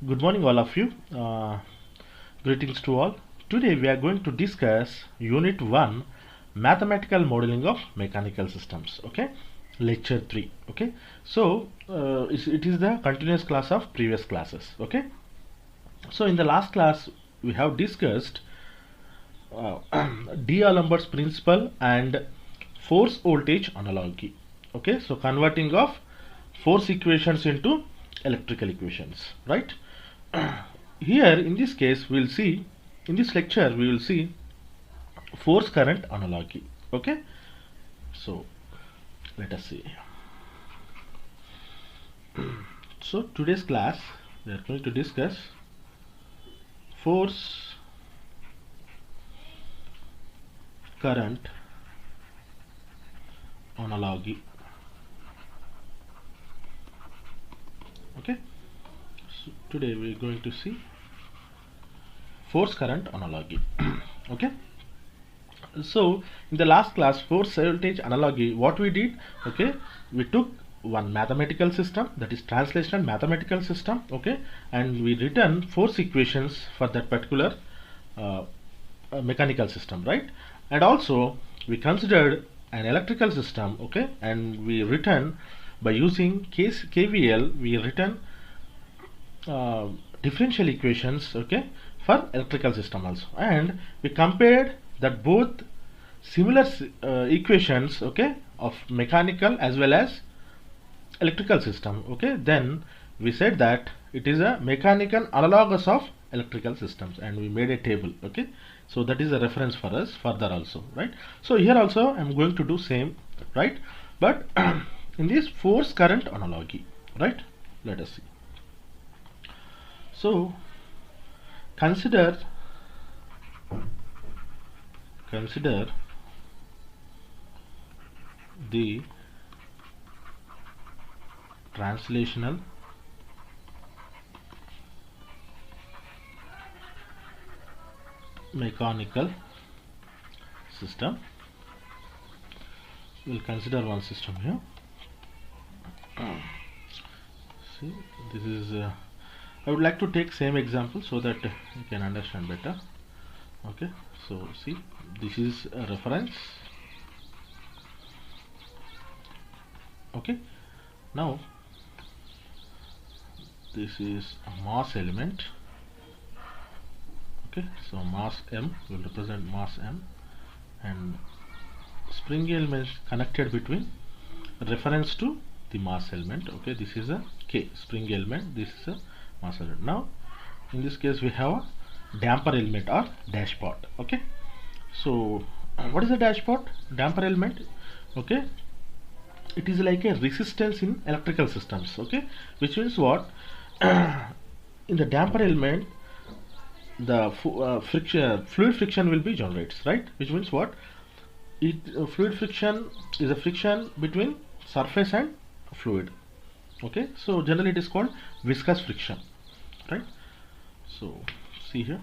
Good morning, all of you. Greetings to all. Today we are going to discuss Unit 1 Mathematical Modeling of Mechanical Systems. Okay, Lecture 3. Okay, so it is the continuous class of previous classes. Okay, so in the last class we have discussed D'Alembert's principle and force voltage analogy. Okay, so converting of force equations into electrical equations, right? Here in this case we will see, in this lecture we will see force current analogy. Okay, so let us see. So today's class we are going to discuss force current analogy. Okay, so today we are going to see force current analogy. Okay, so in the last class force voltage analogy, what we did, okay, we took one mathematical system, that is translational mathematical system, okay, and we written force equations for that particular mechanical system, right? And also we considered an electrical system, okay, and we written by using KVL, we written differential equations, okay, for electrical system also, and we compared that both similar equations, okay, of mechanical as well as electrical system. Okay, then we said that it is a mechanical analogous of electrical systems, and we made a table. Okay, so that is a reference for us further also, right? So here also I'm going to do same, right? But in this force current analogy, right? Let us see. So consider the translational mechanical system. We'll consider one system here. See, this is I would like to take same example so that you can understand better. Okay, so see, this is a reference. Okay, now this is a mass element. Okay, so mass M will represent mass M, and spring element connected between reference to the mass element. Okay, this is a K spring element, this is a mass element. Now in this case we have a damper element or dashpot. Okay, so what is a dashpot? Damper element, okay, it is like a resistance in electrical systems. Okay, which means what? In the damper element the fluid friction will be generates, right? Which means what? Fluid friction is a friction between surface and fluid. Okay, so generally it is called viscous friction, right? So see here,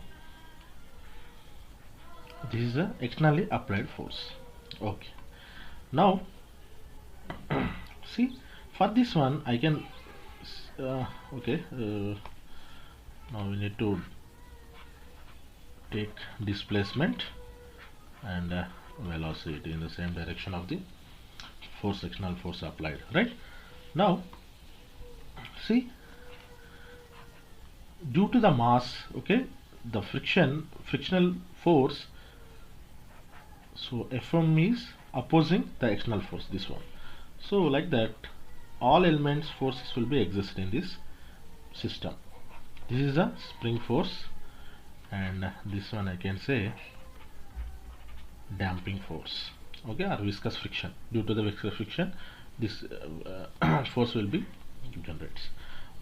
this is the externally applied force. Okay, now see, for this one I can okay, now we need to take displacement and velocity in the same direction of the force, external force applied, right? Now see, due to the mass, okay, the frictional force, so Fm is opposing the external force, this one. So like that all elements forces will be exist in this system. This is a spring force, and this one I can say damping force, okay, or viscous friction. Due to the viscous friction this force will be generates,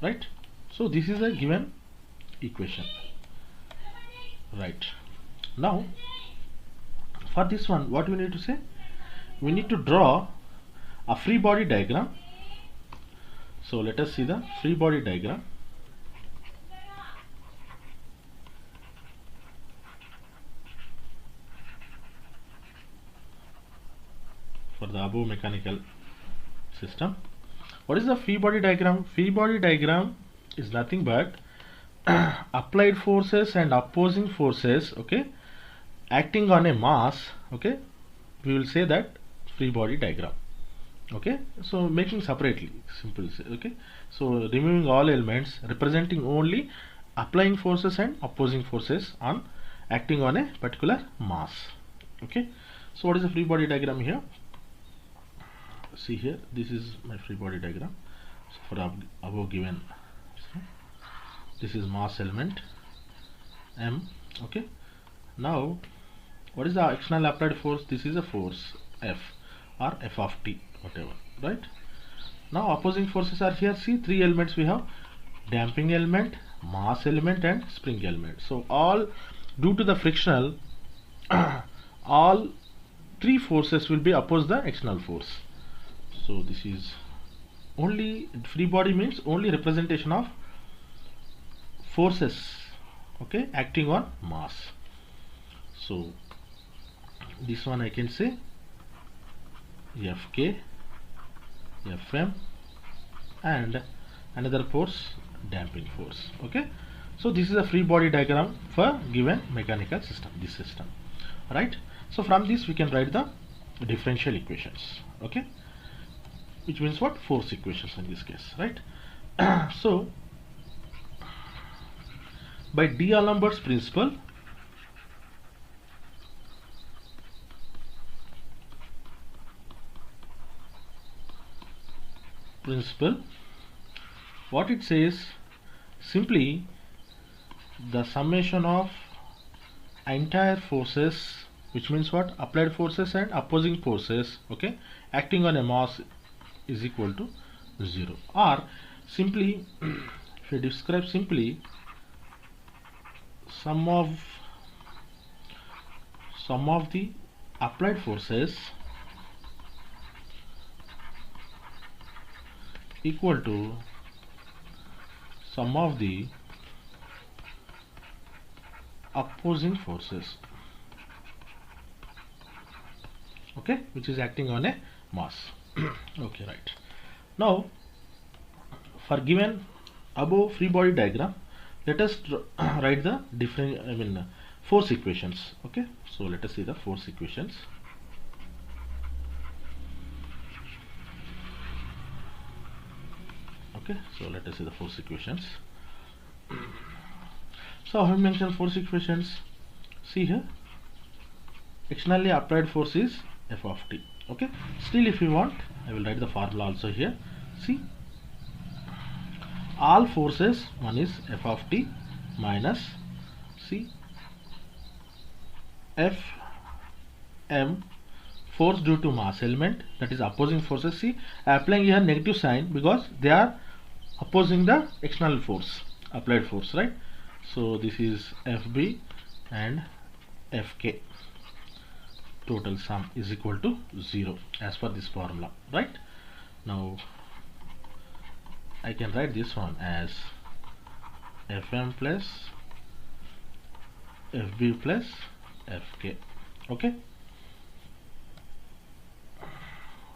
right? So this is a given equation, right? Now for this one what we need to say, we need to draw a free body diagram. So let us see the free body diagram. For the above mechanical system, what is the free body diagram? Free body diagram is nothing but applied forces and opposing forces, okay, acting on a mass, okay, we will say that free body diagram. Okay, so making separately, simple, okay, so removing all elements, representing only applying forces and opposing forces on acting on a particular mass. Okay, so what is the free body diagram here? See here, this is my free body diagram. So for above given, so this is mass element M. Okay, now what is the external applied force? This is a force F or F of t, whatever, right? Now opposing forces are here. See, three elements we have: damping element, mass element and spring element. So all due to the frictional all three forces will be oppose the external force. So this is only free body, means only representation of forces, okay, acting on mass. So this one I can say Fk, Fm, and another force damping force. Okay, so this is a free body diagram for given mechanical system, this system, right? So from this we can write the differential equations, okay, which means what? Force equations in this case, right? So by D'Alembert's principle, what it says, simply the summation of entire forces, which means what? Applied forces and opposing forces, okay, acting on a mass is equal to 0. Or simply if you describe simply, sum of the applied forces equal to sum of the opposing forces, okay, which is acting on a mass. Okay, right. Now for given above free body diagram, let us write the different force equations. Okay, so let us see the force equations. Okay, so let us see the force equations. So I have mentioned force equations. See here, externally applied force is F of t. Okay, still if you want, I will write the formula also here. See, all forces, one is F of t minus, see, F m force due to mass element, that is opposing forces. See, I am applying here negative sign because they are opposing the external force, applied force, right? So this is Fb and Fk, total sum is equal to 0 as per this formula, right? Now I can write this one as Fm plus Fb plus Fk, okay,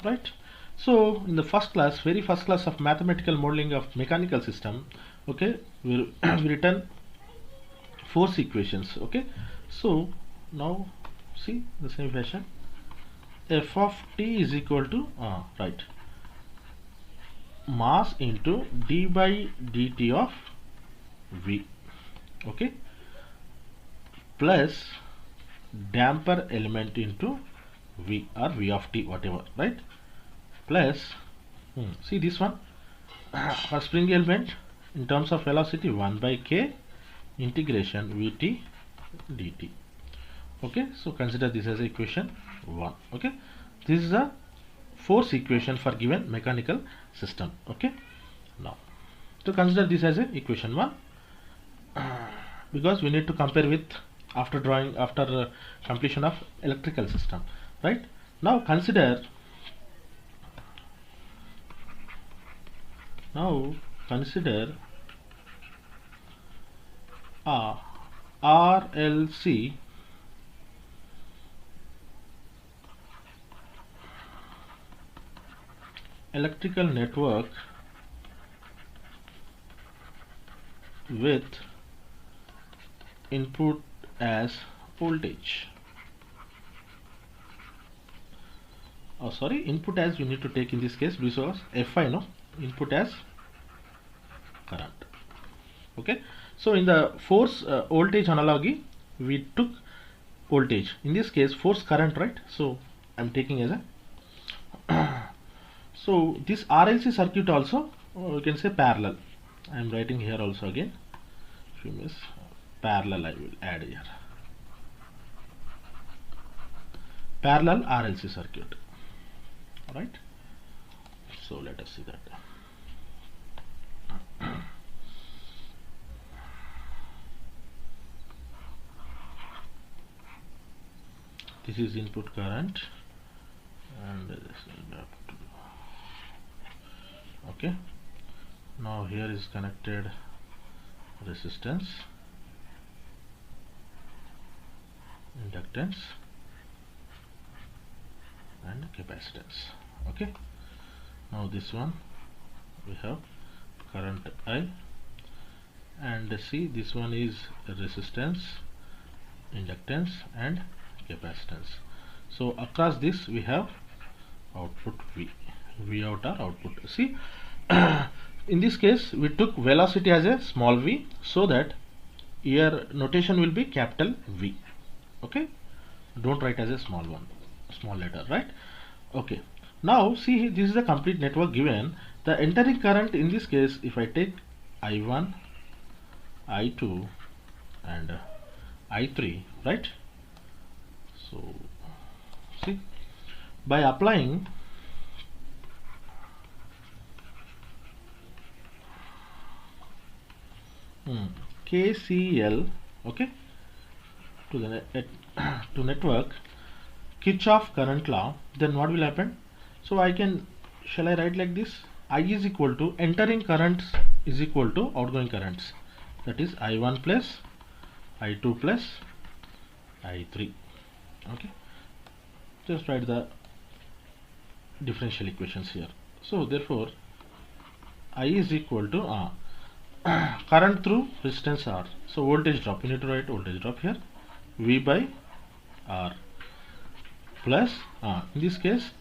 right? So in the first class, very first class of mathematical modeling of mechanical system, okay, we written force equations. Okay, so now see the same fashion, F of t is equal to right, mass into d by dt of v, okay, plus damper element into v or v of t, whatever, right, plus see this one, for spring element in terms of velocity 1 by k integration vt dt. Okay, so consider this as equation 1. Okay, this is a force equation for given mechanical system. Okay, now to consider this as a equation 1, because we need to compare with after drawing, after completion of electrical system, right? Now consider RLC electrical network with input as voltage. Oh, sorry, input as you need to take in this case because Fi, no, input as current. Okay, so in the force voltage analogy we took voltage, in this case force current, right? So I'm taking as a so this RLC circuit also you can say parallel. I'm writing here also again, if you miss parallel I will add here, parallel RLC circuit. Alright, so let us see that. This is input current and this is okay. Now here is connected resistance, inductance and capacitance. Okay, now this one we have current I, and see this one is resistance, inductance and capacitance. So across this we have output V out or output. See in this case we took velocity as a small v, so that here notation will be capital V. Okay, don't write as a small one, small letter, right? Okay, now see this is the complete network given. The entering current in this case, if I take I1, I2 and I3, right? So see, by applying KCL, okay, to the to network Kirchhoff current law, then what will happen? So I can, shall I write like this? I is equal to entering currents is equal to outgoing currents, that is I1 plus I2 plus I3. Okay, just write the differential equations here. So therefore I is equal to current through resistance R, so voltage drop, you need to write voltage drop here, V by R plus in this case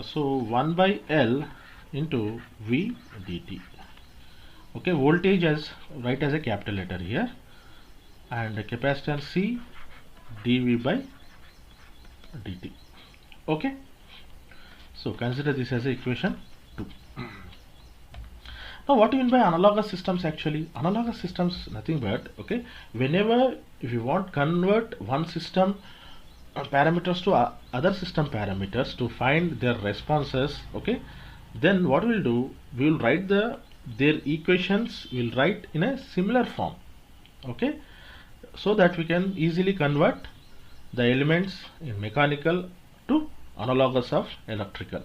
so 1 by L into V dt. Okay, voltage as write as a capital letter here, and capacitance C dV by dt. Okay, so consider this as a equation 2. Now what do you mean by analogous systems? Actually analogous systems nothing but, okay, whenever if you want convert one system parameters to other system parameters to find their responses, okay, then what we'll do, we will write their equations, we'll write in a similar form, okay, so that we can easily convert the elements in mechanical to analogous of electrical.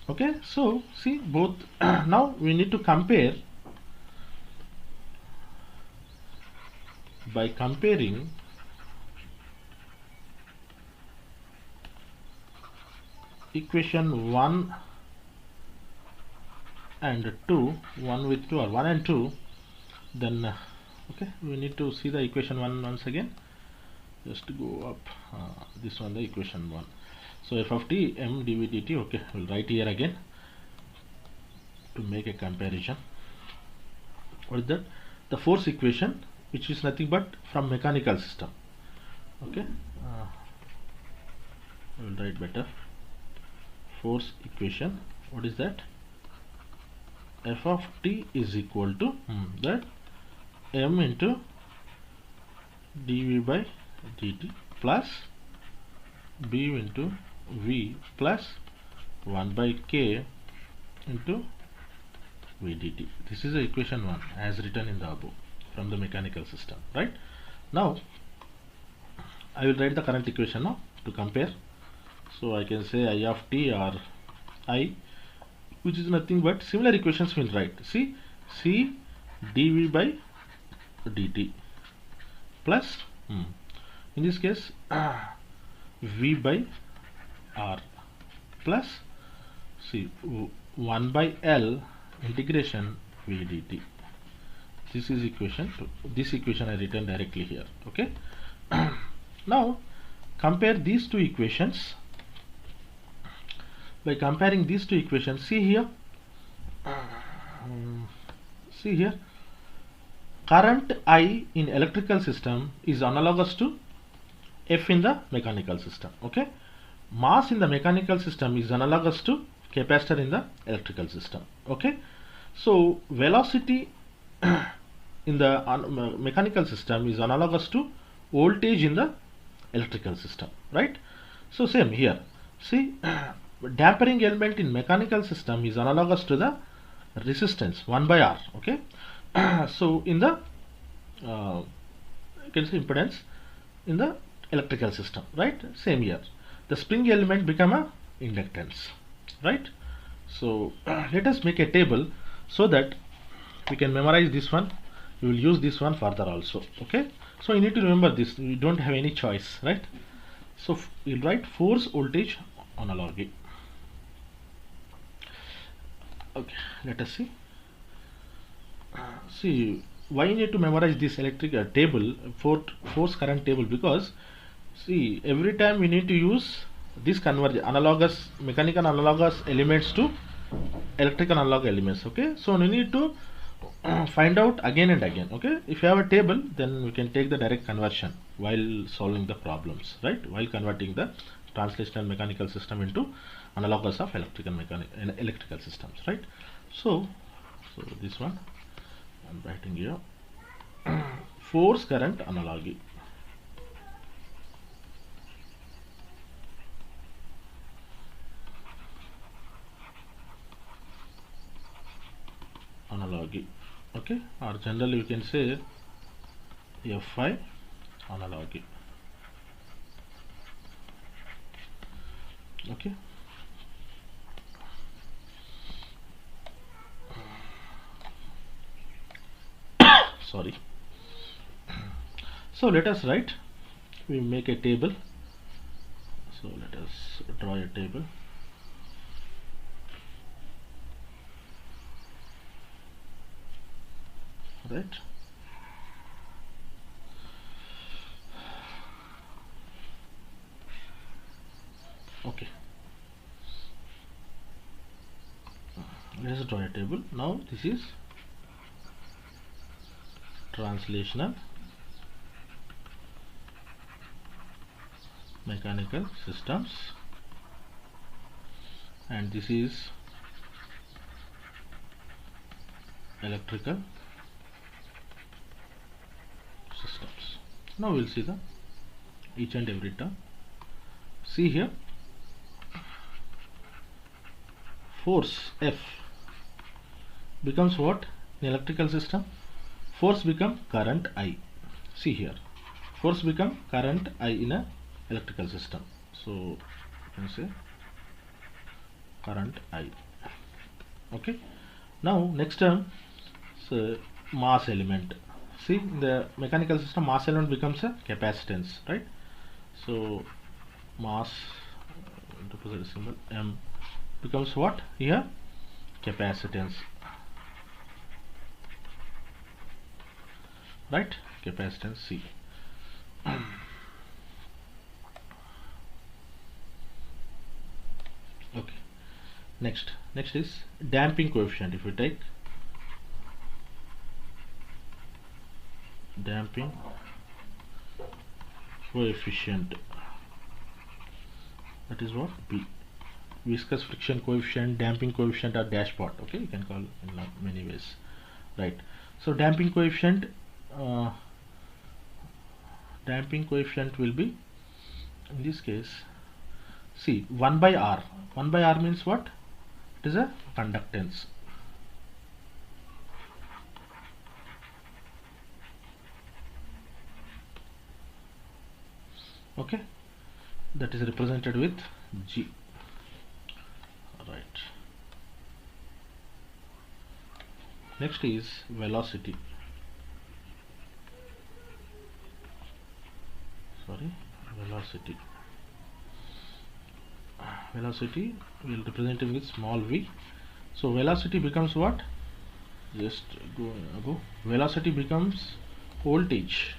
Okay, so see both now we need to compare by comparing equation 1 and 2, 1 with 2 or 1 and 2, then okay, we need to see the equation 1 once again, just to go up this one, the equation 1. So f of t m dv dt, okay, we'll write here again to make a comparison. What is that? The force equation, which is nothing but from mechanical system. Okay, I will write better. Force equation, what is that? F of t is equal to that m into dv by dt plus b into v plus 1 by k into v dt. This is the equation 1 as written in the above from the mechanical system, right? Now I will write the current equation now to compare. So I can say I of t or I, which is nothing but similar equations we'll write. See, C dv by dt plus in this case v by r plus see 1 by L integration v dt. This is equation 2. This equation I written directly here. Okay. Now compare these two equations. By comparing these two equations, see here, current I in electrical system is analogous to F in the mechanical system. Okay, mass in the mechanical system is analogous to capacitor in the electrical system. Okay, so velocity in the mechanical system is analogous to voltage in the electrical system, right? So same here, see, dampering element in mechanical system is analogous to the resistance 1 by R. Okay. So in the you can say impedance in the electrical system, right? Same here, the spring element become a inductance, right? So let us make a table so that we can memorize this one. We will use this one further also. Okay, so you need to remember this, we don't have any choice, right? So we'll write force voltage analogy. Okay, let us see. See, why you need to memorize this electric table, force current table? Because see, every time we need to use this analogous mechanical analogous elements to electrical analog elements. Okay, so we need to find out again and again. Okay, if you have a table, then we can take the direct conversion while solving the problems, right? While converting the translational mechanical system into analogous of electrical systems, right? So this one I'm writing here, force current analogy. Okay, or generally you can say Fi analogy. Okay, sorry. So let us write, we make a table. So let us draw a table. Right. Okay, let's draw a table. Now this is translational mechanical systems and this is electrical systems. Now we'll see the each and every term. See here, force F becomes what in electrical system? Force become current I. See here, force become current I in a electrical system. So you can say current I. Okay. Now next term, so mass element. See, in the mechanical system, mass element becomes a capacitance, right? So mass, represent symbol M, becomes what here? Capacitance, right? Capacitance C. Okay, next is damping coefficient. If we take damping coefficient, that is what B, viscous friction coefficient, damping coefficient, or dashpot. Okay, you can call in many ways, right? So damping coefficient will be, in this case, see, 1 by R. 1 by R means what? It is a conductance. Okay, that is represented with G, right? Next is velocity. Velocity will represent it with small v. So velocity becomes what? just go. Velocity becomes voltage.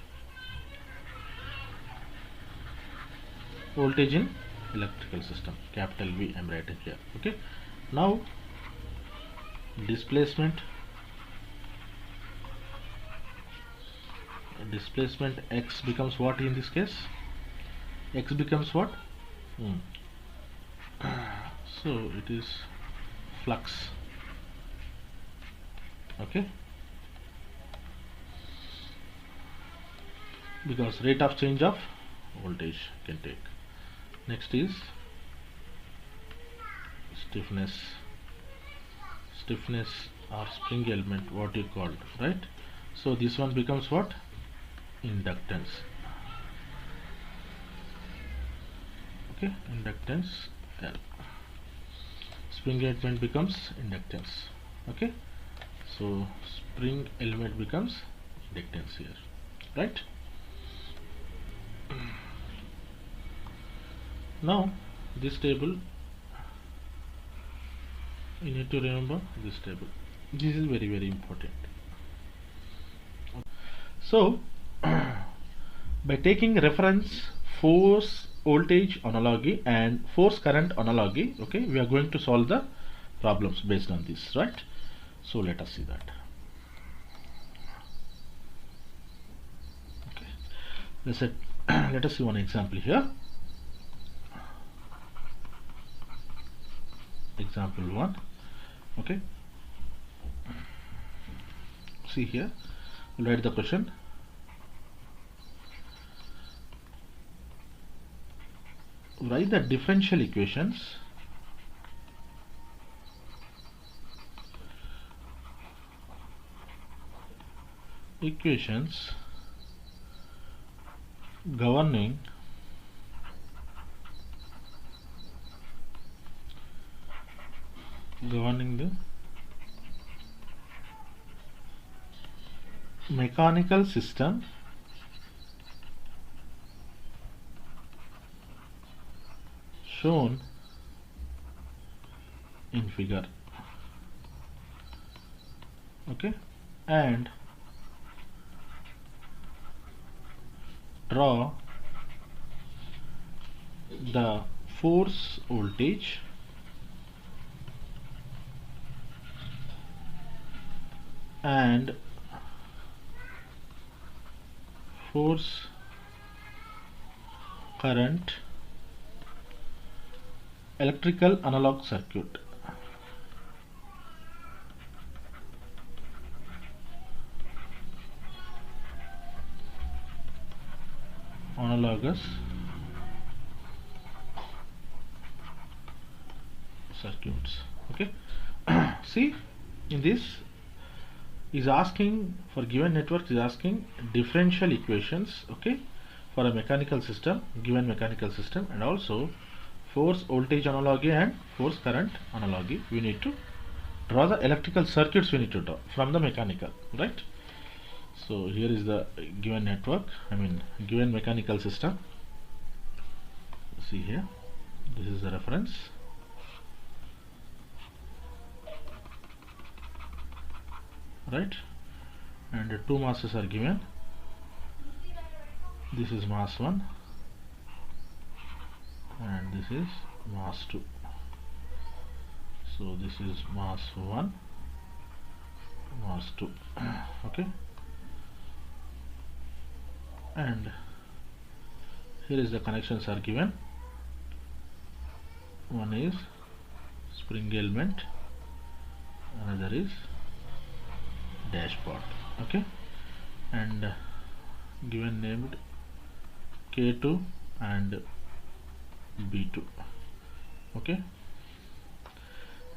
Voltage in electrical system, capital V I'm writing here. Okay, now displacement x becomes what in this case? X becomes what? So it is flux. Okay, because rate of change of voltage can take. Next is stiffness or spring element, what you called, right? So this one becomes what? Inductance. Okay, inductance L. Spring element becomes inductance. Okay, so spring element becomes inductance here, right? Now this table, you need to remember this table. This is very, very important. So by taking reference force voltage analogy and force current analogy, okay, we are going to solve the problems based on this, right? So let us see that. Okay, let us see one example here. Example 1. Okay, see here, we'll write the question. Write the differential equations governing the mechanical system shown in figure. Okay, and draw the force voltage and force current electrical analog circuit. Analogous circuits. Okay, see, in this is asking for given network, is asking differential equations, okay, for a mechanical system, given mechanical system, and also force voltage analogy and force current analogy. We need to draw the electrical circuits, we need to draw from the mechanical, right? So here is the given network, I mean given mechanical system. See here, this is the reference, right? And two masses are given. This is mass 1 and this is mass 2. So this is mass 1, mass 2. Okay, and here is the connections are given. One is spring element, another is dashpot. Okay, and given named K2 and B2. Okay,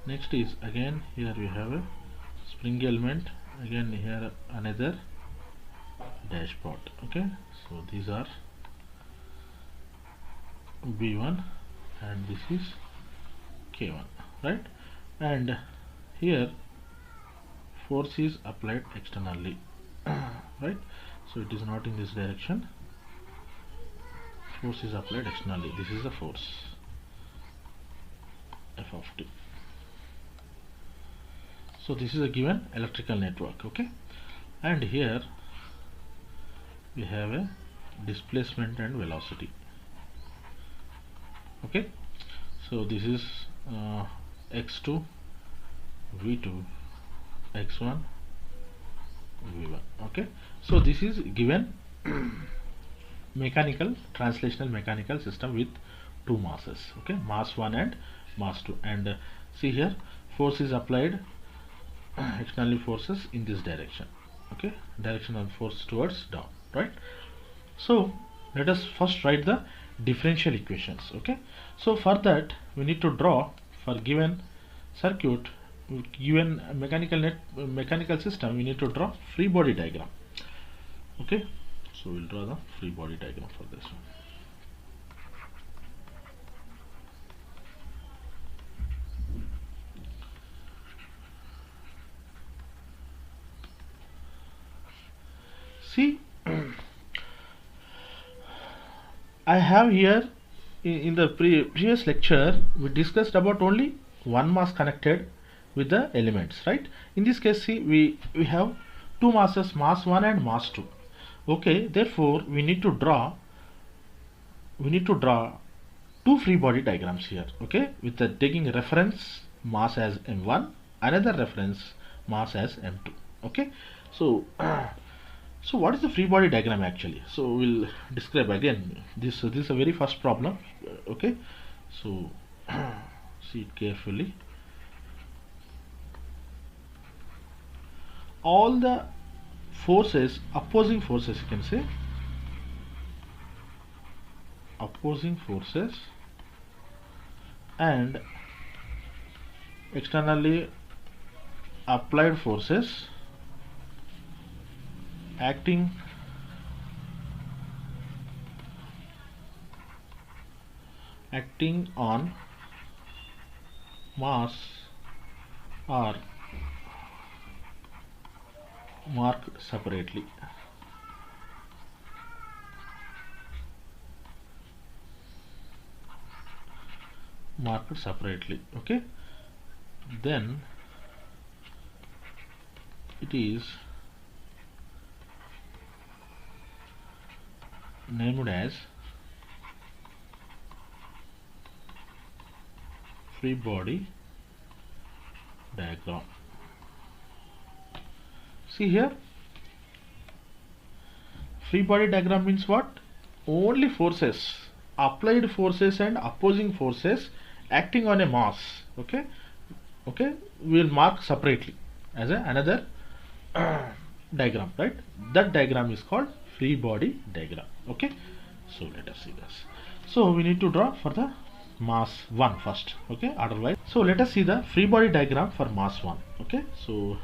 next is again here we have a spring element, again here another dashpot. Okay, so these are B1 and this is K1, right? And here force is applied externally, right? So it is not in this direction, force is applied externally. This is the force F of t. So this is a given electrical network, okay, and here we have a displacement and velocity, okay. So this is x2 v2 x1 v1, okay. So this is given mechanical translational mechanical system with two masses, okay, mass 1 and mass 2, and see here force is applied externally forces in this direction, okay, direction of force towards down, right. So let us first write the differential equations, okay. So for that we need to draw, for given circuit, given mechanical system, we need to draw free body diagram, okay. So we'll draw the free body diagram for this one. See, I have here in the previous lecture we discussed about only one mass connected with the elements, right. In this case, see, we have two masses, mass 1 and mass 2, okay. Therefore we need to draw two free body diagrams here, okay, with the taking reference mass as m1, another reference mass as m2, okay. So so what is the free body diagram actually? So we'll describe again this is a very first problem, okay. So see it carefully. All the forces, opposing forces, you can say opposing forces and externally applied forces acting on mass are marked separately. Okay, then it is named as free body diagram. See here, free body diagram means what? Only forces, applied forces and opposing forces acting on a mass, okay, we will mark separately as another diagram, right. That diagram is called free body diagram, okay. So let us see this. So we need to draw for the mass 1 first, okay, otherwise. So let us see the free body diagram for mass 1, okay. So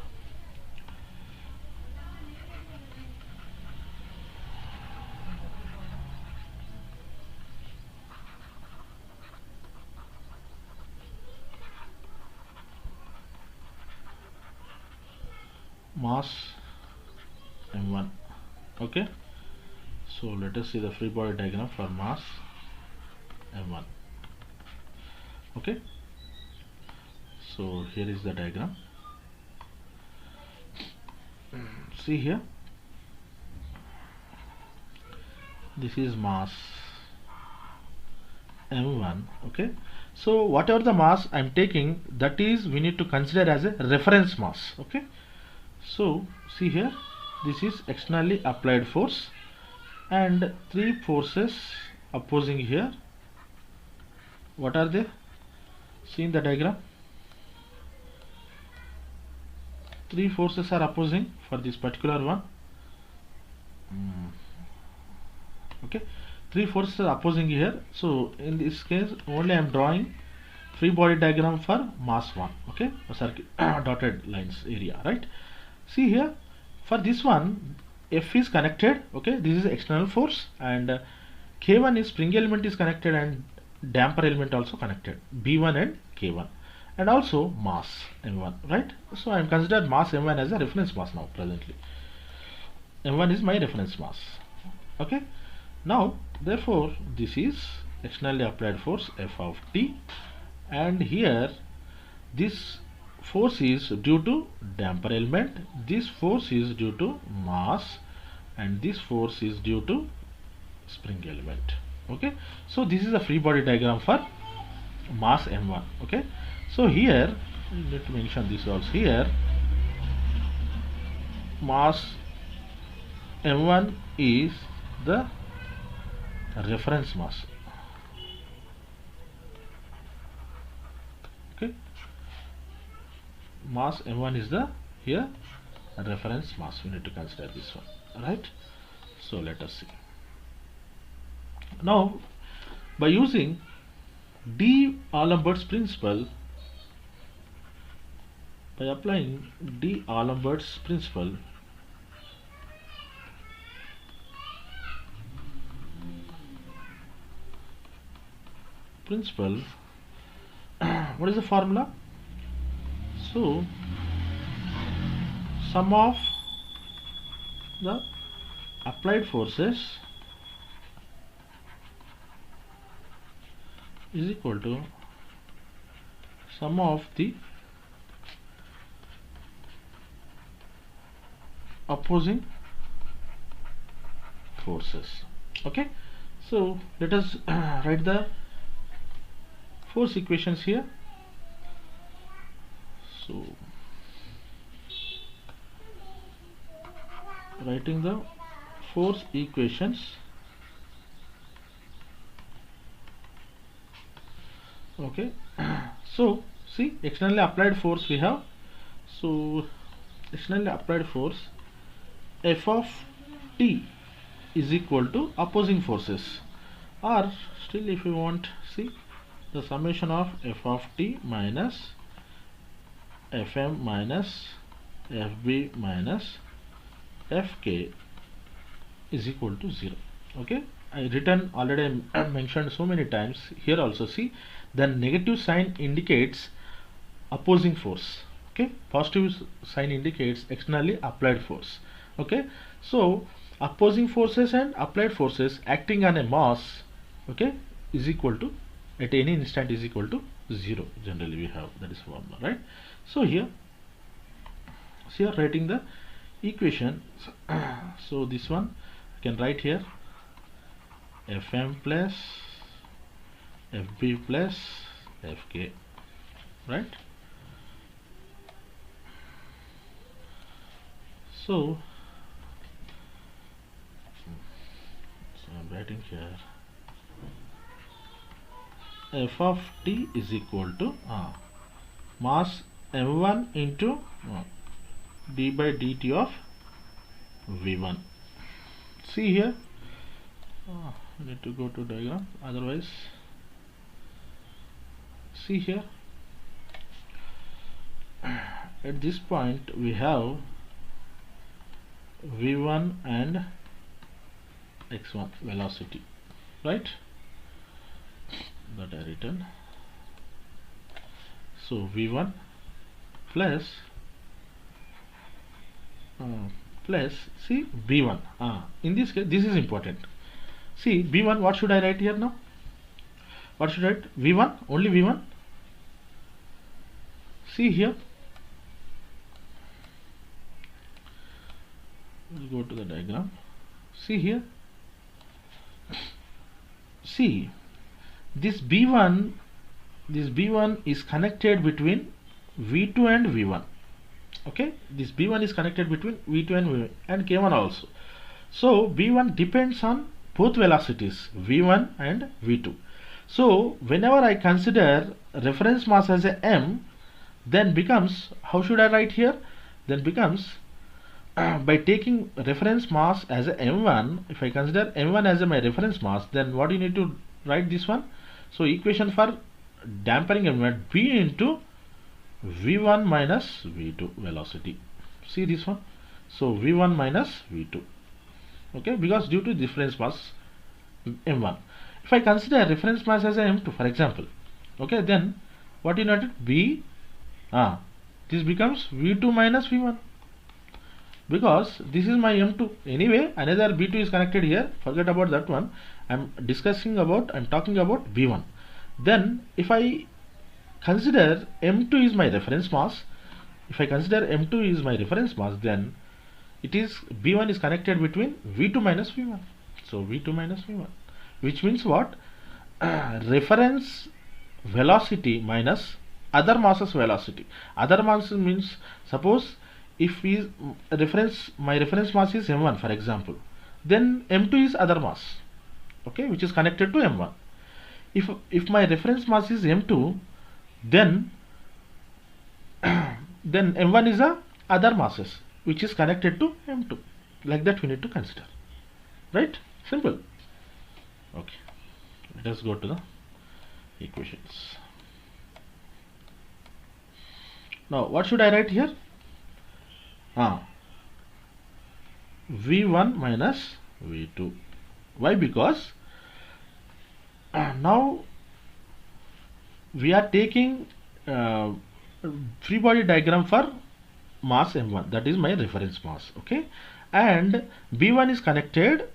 mass m1, okay. So let us see the free body diagram for mass m1, okay. So here is the diagram. See here, this is mass m1, okay. So whatever the mass I am taking, that is we need to consider as a reference mass, okay. So see here, this is externally applied force and three forces opposing here. What are they? See in the diagram, three forces are opposing for this particular one, okay. Three forces are opposing here. So in this case only I am drawing free body diagram for mass 1, okay, circuit dotted lines area, right. See here, for this one F is connected, okay, this is external force, and K1 is spring element is connected and damper element also connected, B1 and K1, and also mass M1, right. So I am considered mass M1 as a reference mass now presently. M1 is my reference mass, okay. Now therefore this is externally applied force F of T, and here this force is due to damper element, this force is due to mass, and this force is due to spring element. Okay, so this is a free body diagram for mass m1. Okay, so here let me mention this also. Here mass m1 is the reference mass. Okay, mass m1 is the here reference mass. We need to consider this one, right? So let us see. Now by using D'Alembert's principle, by applying D'Alembert's principle, what is the formula? So sum of the applied forces is equal to sum of the opposing forces. Okay, so let us write the force equations here. So writing the force equations. Okay, so see, externally applied force we have. So externally applied force F of t is equal to opposing forces, or still if you want, see, the summation of f of t minus fm minus fb minus fk is equal to 0. Okay, I written already, I mentioned so many times here also. See, the negative sign indicates opposing force. Okay, positive sign indicates externally applied force. Okay, so opposing forces and applied forces acting on a mass, okay, is equal to, at any instant, is equal to 0. Generally we have, that is formula, right? So here writing the equation. So this one I can write here fm plus fb plus fk, right? So I'm writing here f of t is equal to mass m1 into d by dt of v1. See here, I need to go to diagram, otherwise see here, at this point we have v1 and x1 velocity, right? That I written. So v1 plus see b1. In this case, this is important. See b1, what should I write here now? What should I write? v1, only v1. See here, we'll go to the diagram. See here, see, this b1 is connected between v2 and v1. Okay, this b1 is connected between v2 and v1 and k1 also. So b1 depends on both velocities v1 and v2. So whenever I consider reference mass as a m, then becomes, how should I write here? Then becomes by taking reference mass as a m1, if I consider m1 as my reference mass, then what you need to write this one? So equation for dampering element, v into v1 minus v2 velocity. See this one, so v1 minus v2. Okay, because due to difference mass m1. If I consider reference mass as a m2, for example, okay, then what you noted? B, this becomes v2 minus v1, because this is my m2. Anyway, another b2 is connected here, forget about that one. I'm talking about v1. Then if I consider m2 is my reference mass, if I consider M2 is my reference mass, then it is B1 is connected between V2 minus V1. So V2 minus V1, which means what? Reference velocity minus other masses velocity. Other masses means, suppose if my reference mass is M1 for example, then M2 is other mass, okay, which is connected to M1. If my reference mass is M2, then then M1 is a other masses which is connected to M2. Like that we need to consider, right? Simple. Okay, let us go to the equations. Now what should I write here? V1 minus V2. Why? Because now we are taking free body diagram for mass M1, that is my reference mass, okay, and B1 is connected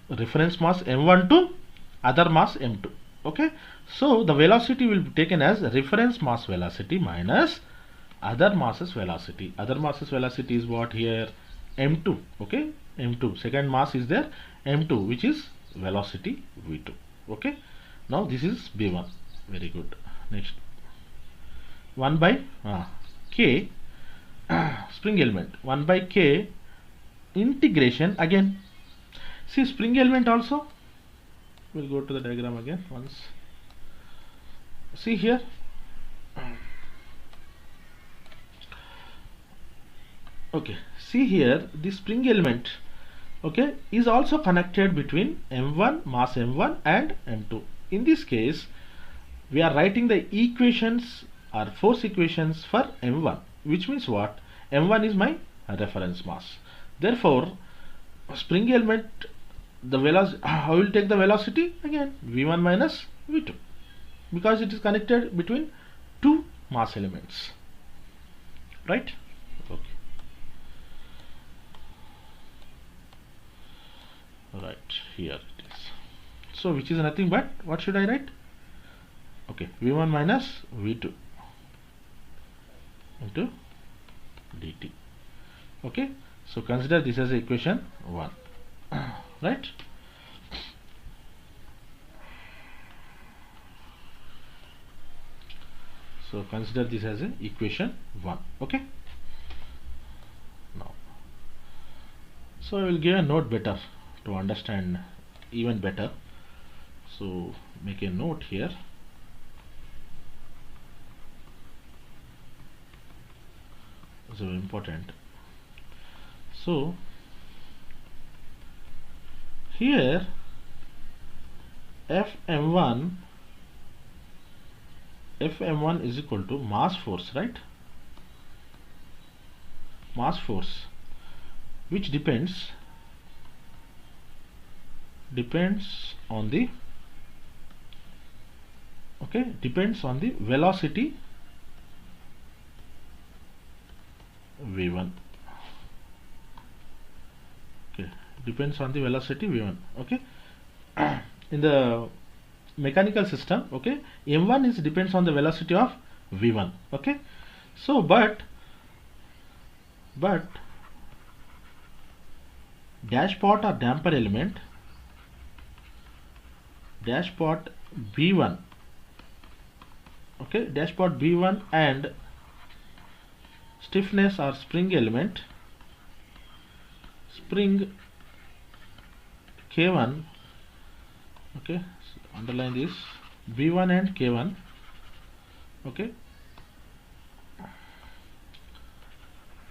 reference mass M1 to other mass M2, okay. So the velocity will be taken as reference mass velocity minus other masses velocity. Other masses velocity is what here? M2, okay, M2, second mass is there, M2, which is velocity V2, okay. Now this is B1. Very good. Next, 1 by K spring element, 1 by K integration again. See, spring element also, we'll go to the diagram again once. See here, okay, see here, the spring element, okay, is also connected between M1, mass M1 and M2. In this case we are writing the equations or force equations for M1, which means what? M1 is my reference mass. Therefore spring element, the velocity, I will take the velocity again V1 minus V2, because it is connected between two mass elements, right? Okay, right, here it is. So which is nothing but, what should I write? Okay, V1 minus V2 into dt. Okay, so consider this as equation 1, right? So consider this as a equation 1, okay. Now, so I will give a note better to understand even better. So make a note here. So important. So here Fm1 is equal to mass force, right? Mass force, which depends on the, okay, depends on the velocity V1, okay, depends on the velocity V1, okay. In the mechanical system, okay, M1 is depends on the velocity of V1, okay. So but dashpot or damper element, dashpot B1, okay, dashpot B1 and stiffness or spring element, spring K1, okay, so underline this, B1 and K1, okay,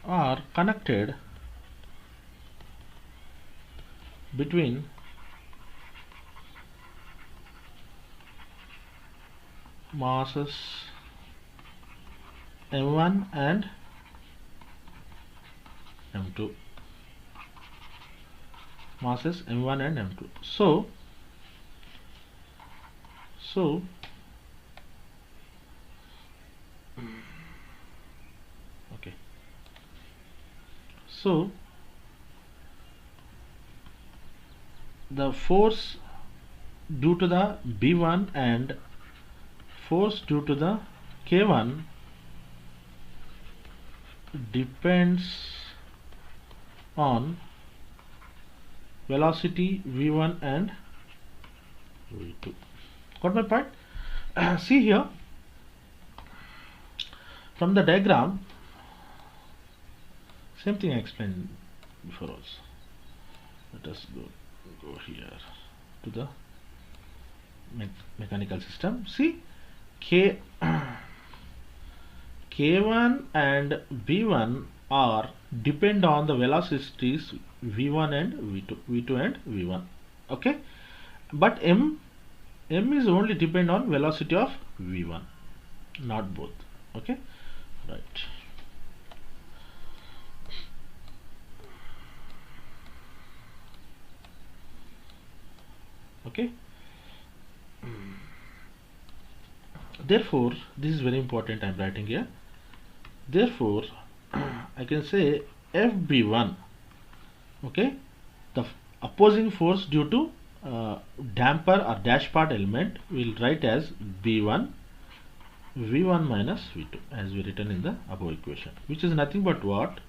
are connected between masses M1 and M2, masses M1 and M2. So okay, so the force due to the B1 and force due to the K1 depends on velocity v1 and v2. Got my point? See here from the diagram, same thing I explained before also. Let us go here to the mechanical system. See, K1 and B1 are depend on the velocities V1 and V2 and V1. Okay, but M is only depend on velocity of V1, not both. Okay, right. Okay. Therefore, this is very important. I am writing here. Therefore, I can say FB1. Okay, the opposing force due to damper or dash part element will write as B1 V1 minus V2 as we written in the above equation, which is nothing but what?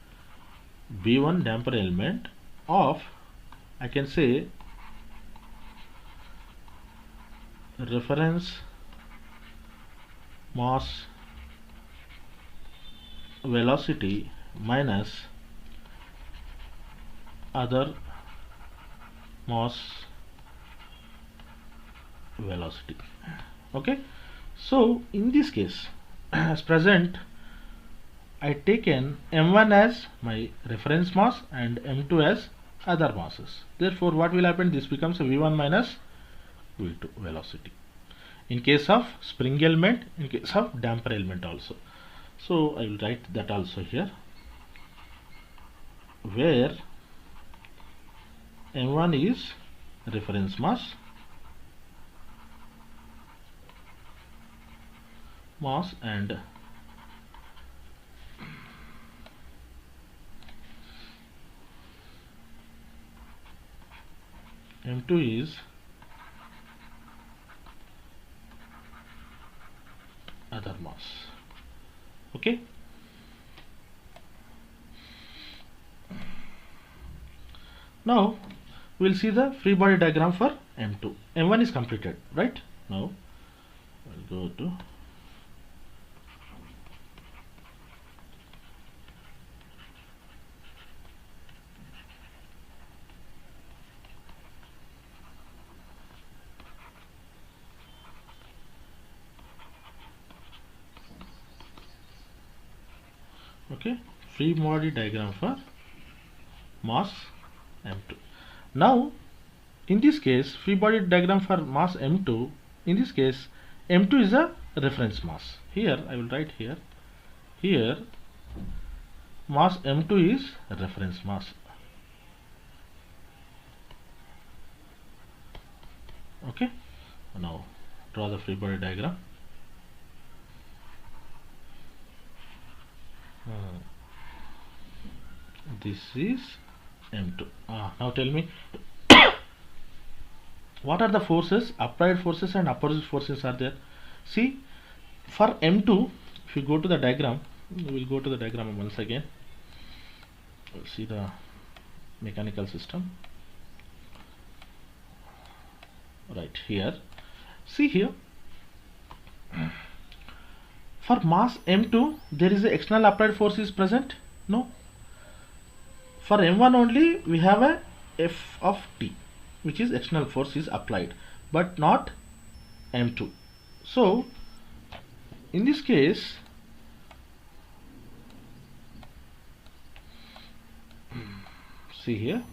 B1 damper element of, I can say, reference mass velocity minus other mass velocity. Okay, so in this case, as present, I taken m1 as my reference mass and m2 as other masses. Therefore, what will happen? This becomes a v1 minus v2 velocity in case of spring element, in case of damper element also. So I will write that also here, where m1 is reference mass and m2 is other mass. Okay, now we will see the free body diagram for m2. m1 is completed, right? Now I'll go to free body diagram for mass m2. Now in this case, free body diagram for mass m2, in this case m2 is a reference mass. Here I will write here mass m2 is reference mass. Okay, now draw the free body diagram. This is m2. Now tell me, what are the forces? Applied forces and opposite forces are there. See, for m2, if you go to the diagram, we will go to the diagram once again. We'll see the mechanical system right here. See here, for mass m2 there is a external applied force is present? No. For m1 only we have a F of T, which is external force is applied, but not m2. So in this case, see here,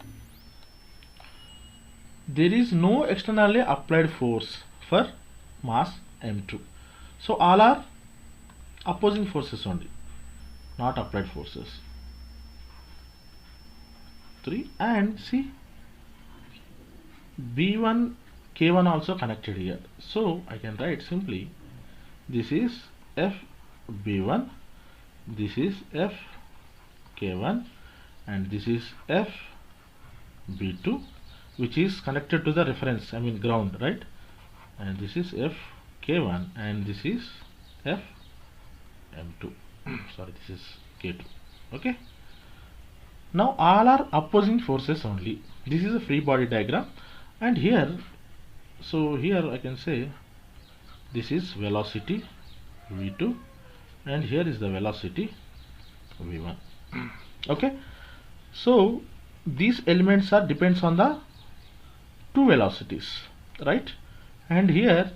there is no externally applied force for mass m2. So all are opposing forces only, not applied forces. 3, and see, B1 K1 also connected here. So I can write simply, this is F B1, this is F K1, and this is F B2, which is connected to the reference, I mean ground, right? And this is F K1 and this is F M2. Sorry, this is K2. Okay, now all are opposing forces only. This is a free body diagram, and here, so here I can say this is velocity v2 and here is the velocity v1. Okay, so these elements are depends on the two velocities, right? And here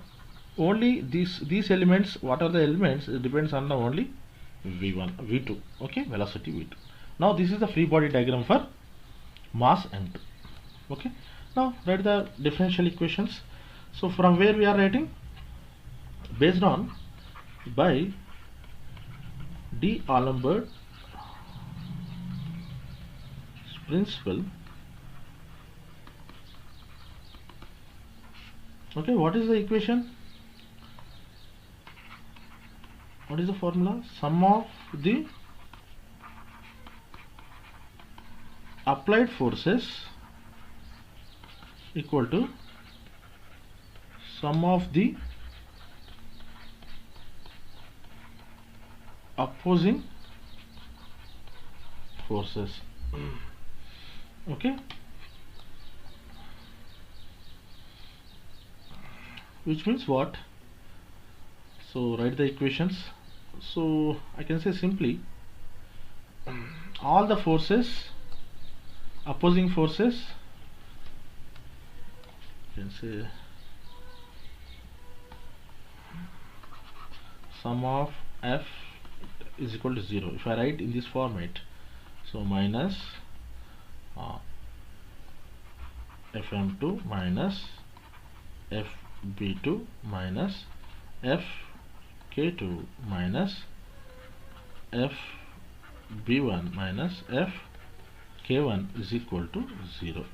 only these elements, what are the elements, it depends on the only v1 v2. Okay, velocity v2. Now this is the free body diagram for mass m2. Okay, now write the differential equations. So from where we are writing, based on by D'Alembert principle. Okay, what is the equation? What is the formula? Sum of the applied forces equal to sum of the opposing forces. Okay, which means what? So write the equations. So I can say simply all the forces, opposing forces, you can say sum of F is equal to 0. If I write in this format, so minus Fm2 minus Fb2 minus Fk2 minus Fb1 minus Fk1 is equal to 0.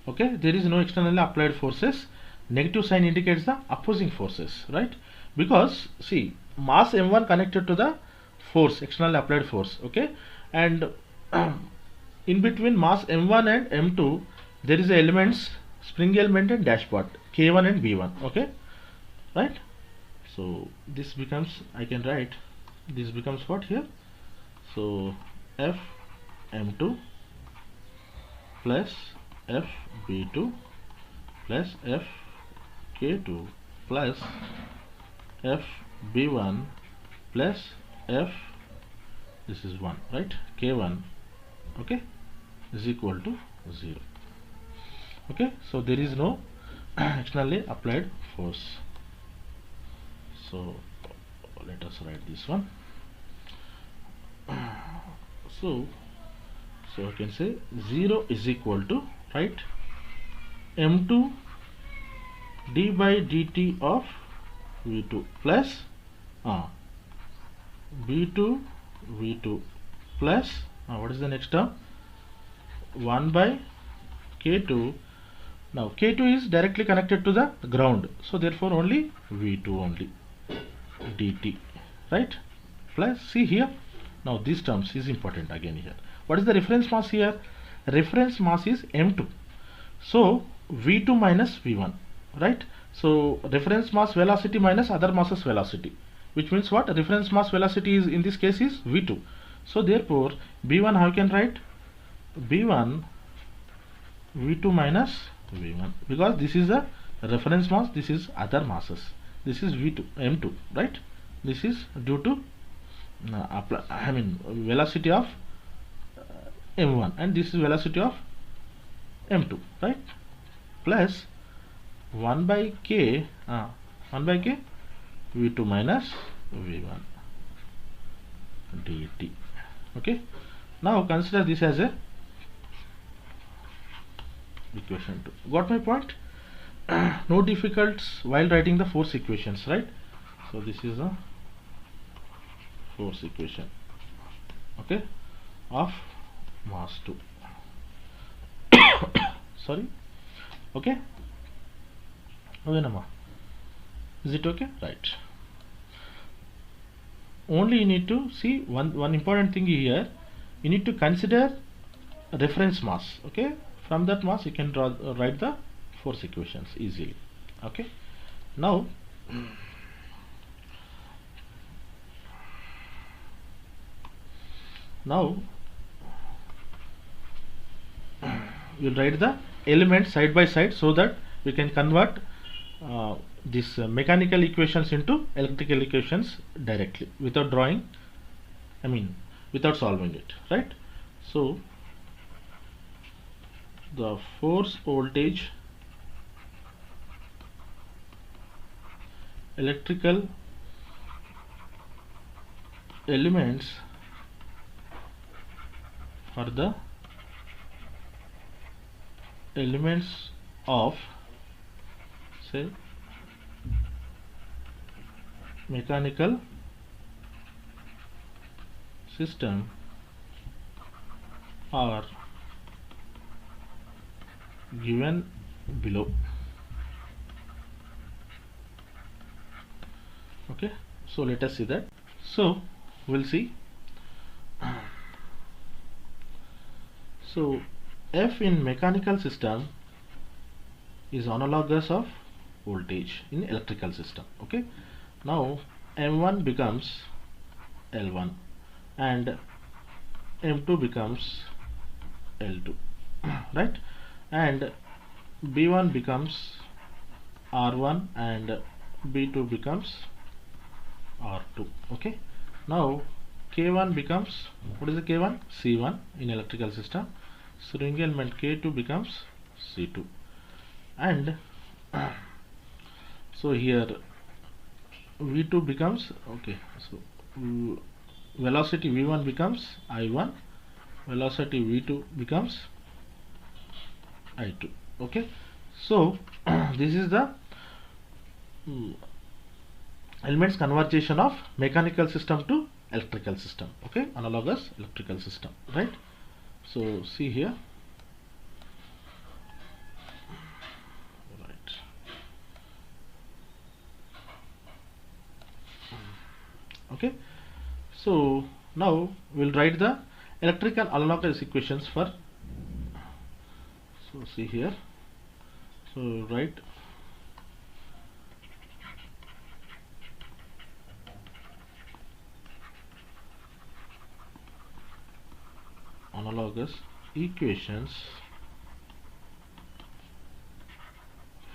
Okay, there is no externally applied forces. Negative sign indicates the opposing forces, right? Because see, mass m1 connected to the force, externally applied force. Okay, and in between mass m1 and m2 there is a elements, spring element and dashpot k1 and b1. Okay, right? So this becomes, I can write, this becomes what here? So f m2 plus f b2 plus f k2 plus f b1 plus f, this is 1, right, k1, okay, is equal to 0. Okay, so there is no externally applied force. So let us write this one. So I can say 0 is equal to, right, m2 d by dt of v2 plus b2 v2 plus what is the next term, 1 by k2. Now k2 is directly connected to the ground, so therefore only v2 only dt, right, plus see here. Now these terms is important again here. What is the reference mass here? Reference mass is m2, so v2 minus v1, right? So reference mass velocity minus other masses velocity, which means what? Reference mass velocity is in this case is v2, so therefore b1 how you can write? b1 v2 minus v1, because this is a reference mass, this is other masses, this is v2 m2, right? This is due to velocity of m1 and this is velocity of m2, right, plus 1 by k v2 minus v1 dt. Okay, now consider this as a equation 2. Got my point? No difficulties while writing the force equations, right? So this is a force equation, okay, of mass 2. Sorry, okay, is it okay? Right. Only you need to see one important thing here. You need to consider reference mass. Okay, from that mass you can write the force equations easily. Okay, now Now we'll write the elements side by side so that we can convert these mechanical equations into electrical equations directly without drawing, I mean without solving it, right? So the force voltage electrical elements for the elements of, say, mechanical system are given below. Okay, so let us see that. So we'll see. So F in mechanical system is analogous of voltage in electrical system. Okay, now M1 becomes L1 and M2 becomes L2, right? And B1 becomes R1 and B2 becomes R2. Okay, now K1 becomes, what is the K1? C1 in electrical system. String element K2 becomes C2, and so here V2 becomes, okay, so velocity V1 becomes I1, velocity V2 becomes I2. Okay, so this is the elements conversion of mechanical system to electrical system. Okay, analogous electrical system, right? So see here, right? Okay, so now we'll write the electrical analogous equations for, so see here, so write analogous equations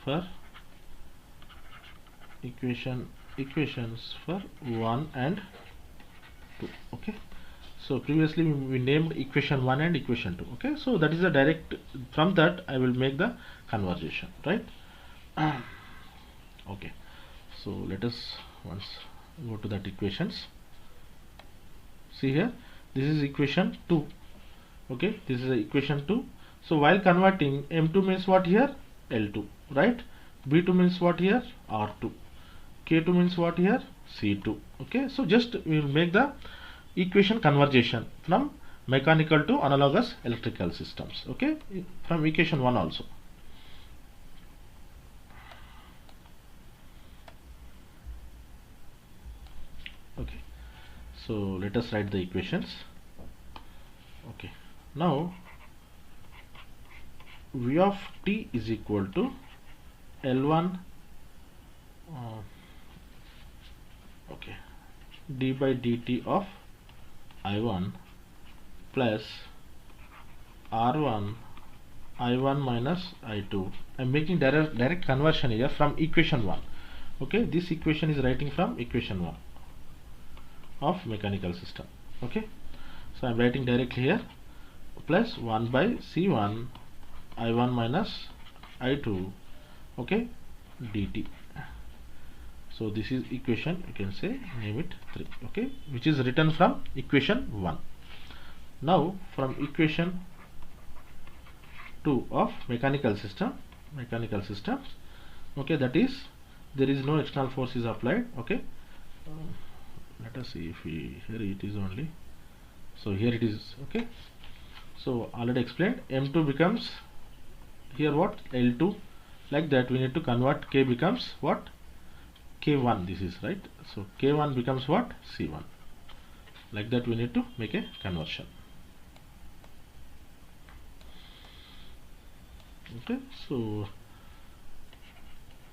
for equations for 1 and 2. Okay, so previously we named equation 1 and equation 2. Okay, so that is a direct, from that I will make the conversion, right? Okay, so let us once go to that equations. See here, this is equation 2. Okay, this is equation 2. So while converting, M2 means what here? L2, right? B2 means what here? R2. K2 means what here? C2. Okay, so just we will make the equation conversion from mechanical to analogous electrical systems. Okay, from equation 1 also. Okay, so let us write the equations. Okay, now V of t is equal to L1 okay, d by dt of I1 plus R1 I1 minus I2. I am making direct conversion here from equation 1. Okay, this equation is writing from equation 1 of mechanical system. Okay, so I am writing directly here, plus 1 by C1 I1 minus I2, okay, dt. So this is equation, you can say name it 3, okay, which is written from equation 1. Now from equation 2 of mechanical systems, okay, that is there is no external force is applied. Okay, let us see if we, here it is only, so here it is. Okay, so already explained, M2 becomes here what? L2. Like that we need to convert, K becomes what? K1, this is right. So K1 becomes what? C1. Like that we need to make a conversion. Okay, so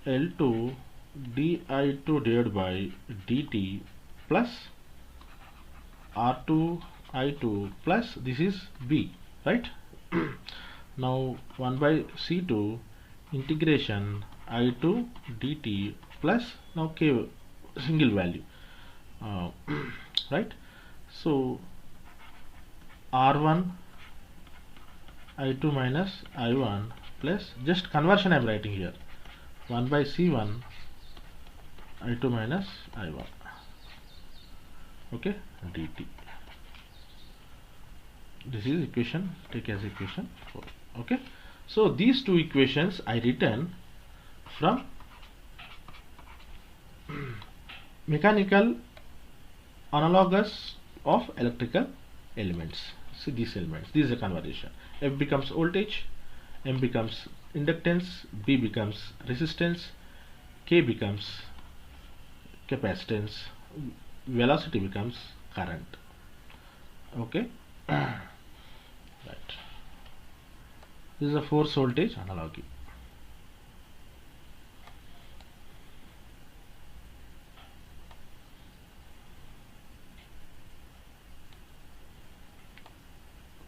L2 di2 divided by dt plus R2 I2 plus this is B, right? Now 1 by C2 integration I2 dt plus now K single value, right? So R1 I2 minus I1 plus, just conversion I am writing here, 1 by C1 I2 minus I1, okay, dt. This is equation, take as equation 4. Okay, so these two equations I written from mechanical analogous of electrical elements. See these elements, this is a conversion. F becomes voltage, M becomes inductance, B becomes resistance, K becomes capacitance, velocity becomes current. Okay. Right, this is a force voltage analogy.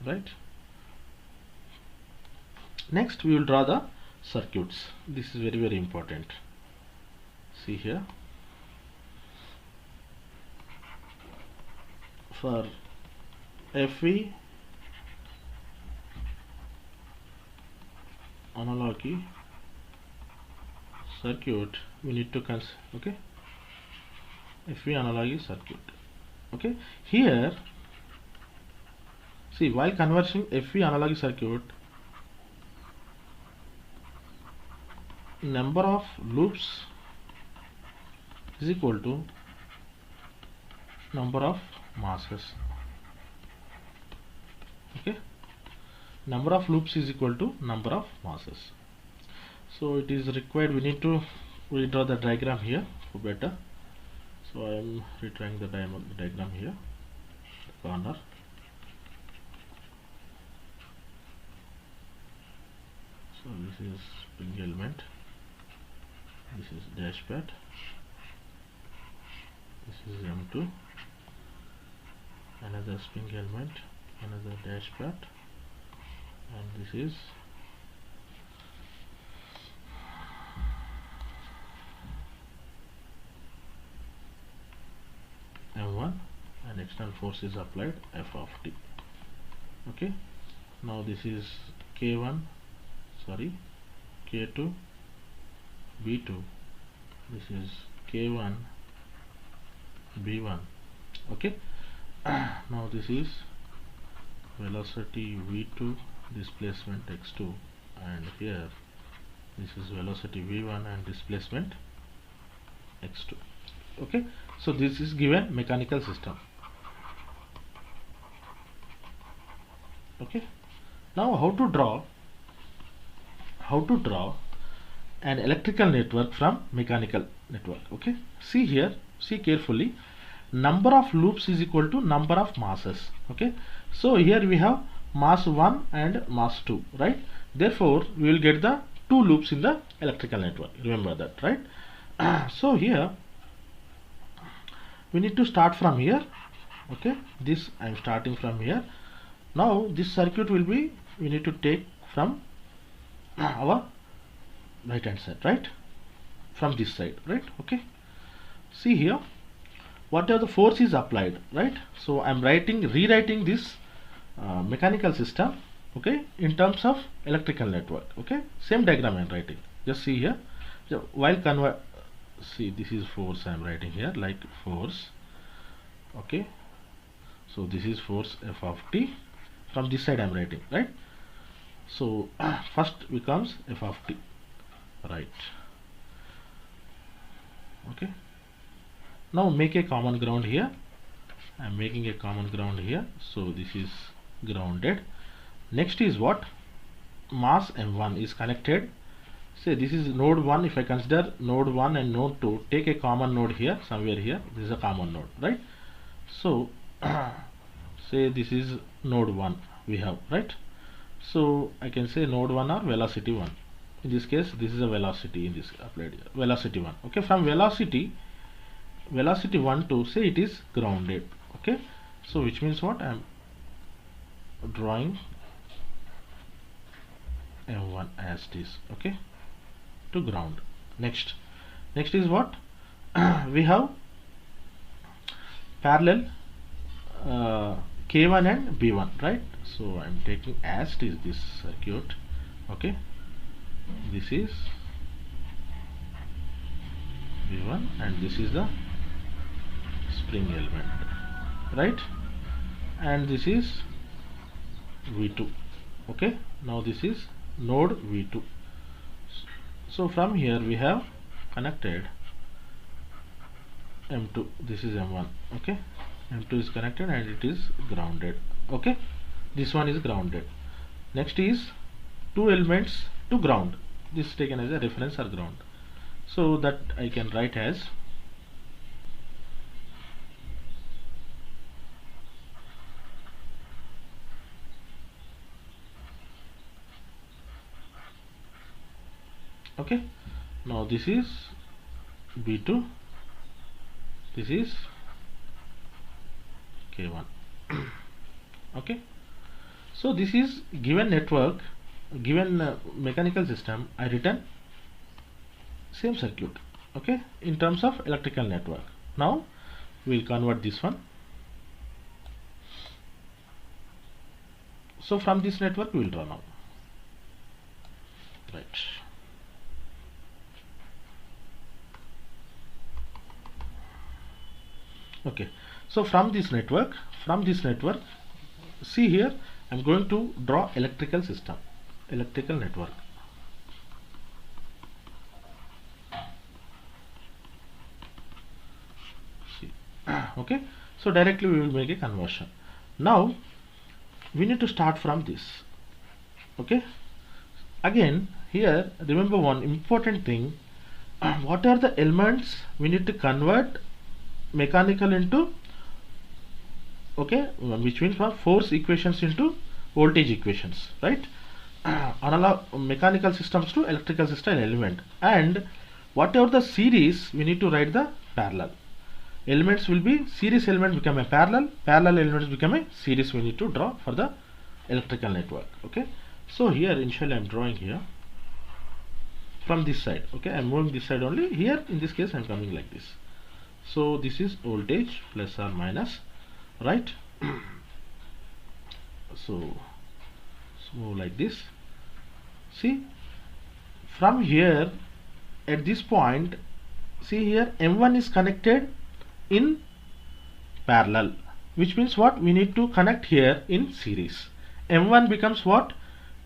Right, next we will draw the circuits. This is very, very important. See here, for FV analogy circuit we need to okay, FV analogy circuit. Okay, here see, while converting FV analogy circuit, number of loops is equal to number of masses. Okay, number of loops is equal to number of masses. So it is required, we need to redraw the diagram here for better. So I am retrying the diagram here, the corner. So this is spring element, this is dash pad, this is M2, another spring element, another dash pad, and this is M1, and external force is applied, F of t. Okay, now this is K1, sorry, K2, B2, this is K1, B1. Okay, now this is velocity V2, displacement x2, and here this is velocity V1 and displacement x2. Okay, so this is given mechanical system. Okay, now how to draw an electrical network from mechanical network. Okay, see here, see carefully, number of loops is equal to number of masses. Okay, so here we have mass 1 and mass 2, right? Therefore we will get the 2 loops in the electrical network, remember that, right? So here we need to start from here. Okay, this I am starting from here. Now this circuit will be, we need to take from our right hand side, right, from this side, right? Okay, see here, whatever the force is applied, right? So I am rewriting this mechanical system, okay, in terms of electrical network. Okay, same diagram I am writing, just see here. So while see, this is force I am writing here, like force. Okay, so this is force F of t, from this side I am writing, right? So first becomes F of t, right? Okay, now make a common ground here. I am making a common ground here, so this is grounded. Next is what? Mass M1 is connected. Say this is node 1. If I consider node 1 and node 2, take a common node here, somewhere here, this is a common node, right? So say this is node 1 we have, right? So I can say node 1 or velocity 1. In this case this is a velocity, in this applied here, velocity 1. Okay, from velocity 1 to, say it is grounded. Okay, so which means what? I am drawing M1 as this, okay, to ground. Next is what? We have parallel K1 and B1, right? So I'm taking as it is this circuit, okay. This is B1 and this is the spring element, right? And this is V2, okay. Now this is node V2. So from here we have connected M2, this is M1, okay. M2 is connected and it is grounded, okay. This one is grounded. Next is two elements to ground. This is taken as a reference or ground, so that I can write as okay. Now this is B2, this is K1. Okay, so this is given network, given mechanical system. I written same circuit, okay, in terms of electrical network. Now we'll convert this one. So from this network we will draw now, right? Okay, so from this network, see here I'm going to draw electrical system, electrical network. See, okay, so directly we will make a conversion. Now we need to start from this, okay. Again here remember one important thing, what are the elements we need to convert mechanical into, okay, which means force equations into voltage equations, right? Analog mechanical systems to electrical system element, and whatever the series we need to write the parallel elements will be series element become a parallel elements become a series we need to draw for the electrical network, okay. So here initially I'm drawing here from this side, okay. I'm moving this side only. Here in this case I'm coming like this. So this is voltage plus or minus, right? So move like this. See, from here at this point, see here M1 is connected in parallel, which means what? We need to connect here in series. M1 becomes what?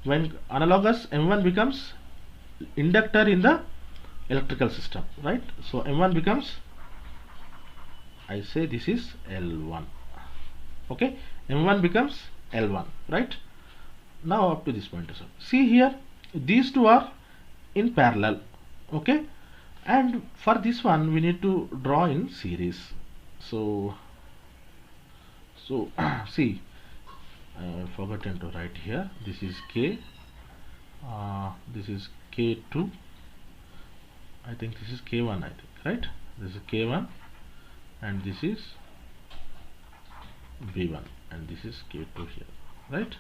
When analogous, M1 becomes inductor in the electrical system, right? So M1 becomes, I say this is L1, okay. M1 becomes L1, right? Now up to this point, so see here these two are in parallel, okay, and for this one we need to draw in series. So see, I forgotten to write here. This is K, this is K2, I think this is K1, I think, right? This is K1 and this is V1 and this is K2 here, right?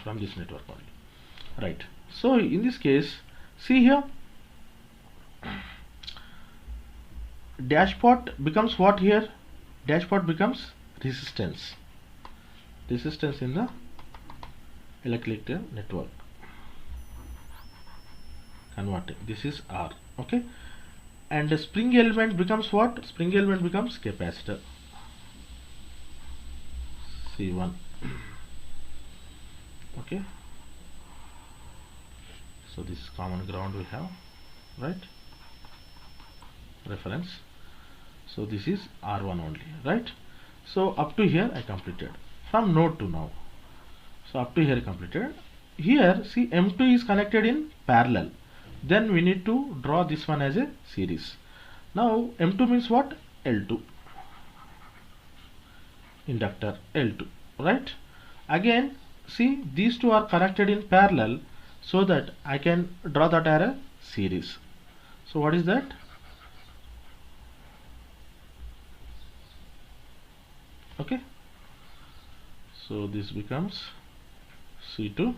From this network only, right? So in this case, see here, dashpot becomes what here? Dashpot becomes resistance in the electrical network, converting. This is R, okay. And the spring element becomes what? Spring element becomes capacitor, C1, okay. So this is common ground we have, right? Reference. So this is R1 only, right? So up to here I completed from node to now. So up to here completed. Here see M2 is connected in parallel, then we need to draw this one as a series. Now M2 means what? L2, inductor L2, right? Again see these two are connected in parallel, so that I can draw that as a series. So what is that? Okay, so this becomes C2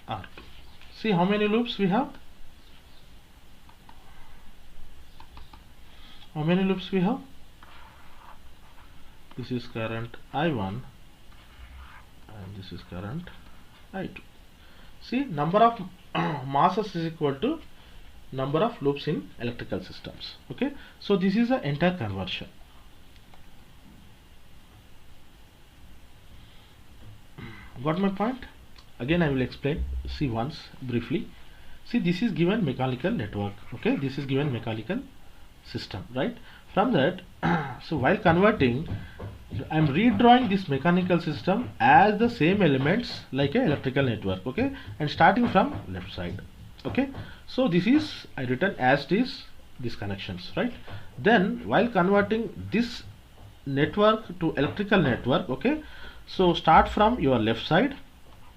R2. See how many loops we have? How many loops we have? This is current I1 and this is current I2. See, number of masses is equal to number of loops in electrical systems. Okay, so this is the entire conversion. Got my point? Again I will explain. See once briefly. See, this is given mechanical network. Okay, this is given mechanical system, right? From that, so while converting, I am redrawing this mechanical system as the same elements like a electrical network. Okay, and starting from left side. Okay, so this is I written as these connections, right? Then while converting this network to electrical network, okay, so start from your left side,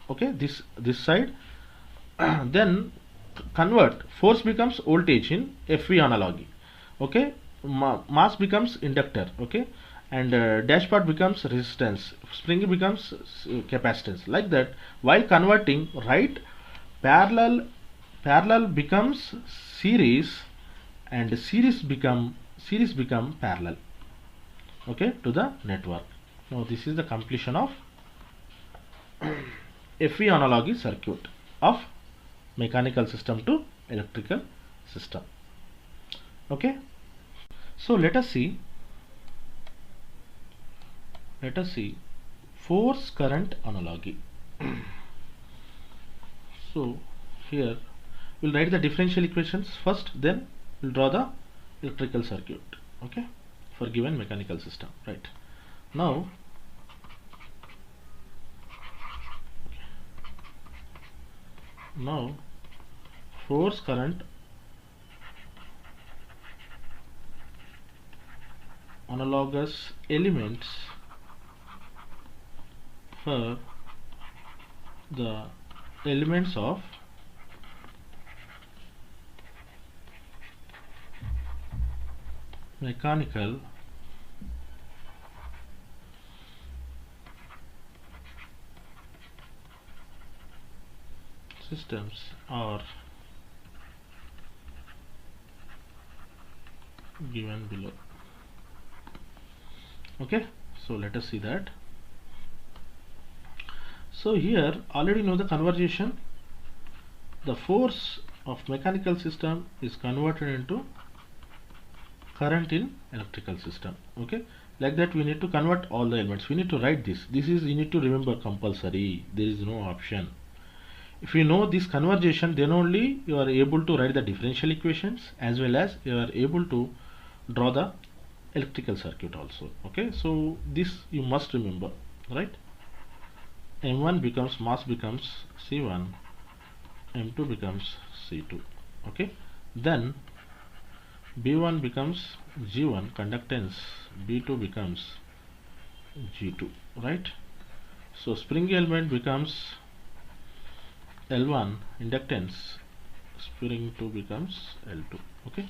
okay, this side, then convert force becomes voltage in FV analogy, okay, mass becomes inductor, okay, and dashpot becomes resistance, spring becomes capacitance, like that. While converting, right, parallel becomes series and series become parallel, okay, to the network. Now this is the completion of FE analogy circuit of mechanical system to electrical system. Okay, so let us see force current analogy. So here we'll write the differential equations first, then we'll draw the electrical circuit, okay, for given mechanical system. Right, now force current analogous elements for the elements of mechanical systems are given below. Okay, so let us see that. So here already know the conversion. The force of mechanical system is converted into current in electrical system. Okay, like that we need to convert all the elements. We need to write this. This is, you need to remember, compulsory. There is no option. If you know this conversion, then only you are able to write the differential equations as well as you are able to draw the electrical circuit also. Okay, so this you must remember, right? M1 becomes, mass becomes C1, M2 becomes C2. Okay, then B1 becomes G1, conductance, B2 becomes G2, right? So spring element becomes L1, inductance, spring 2 becomes L2. Okay,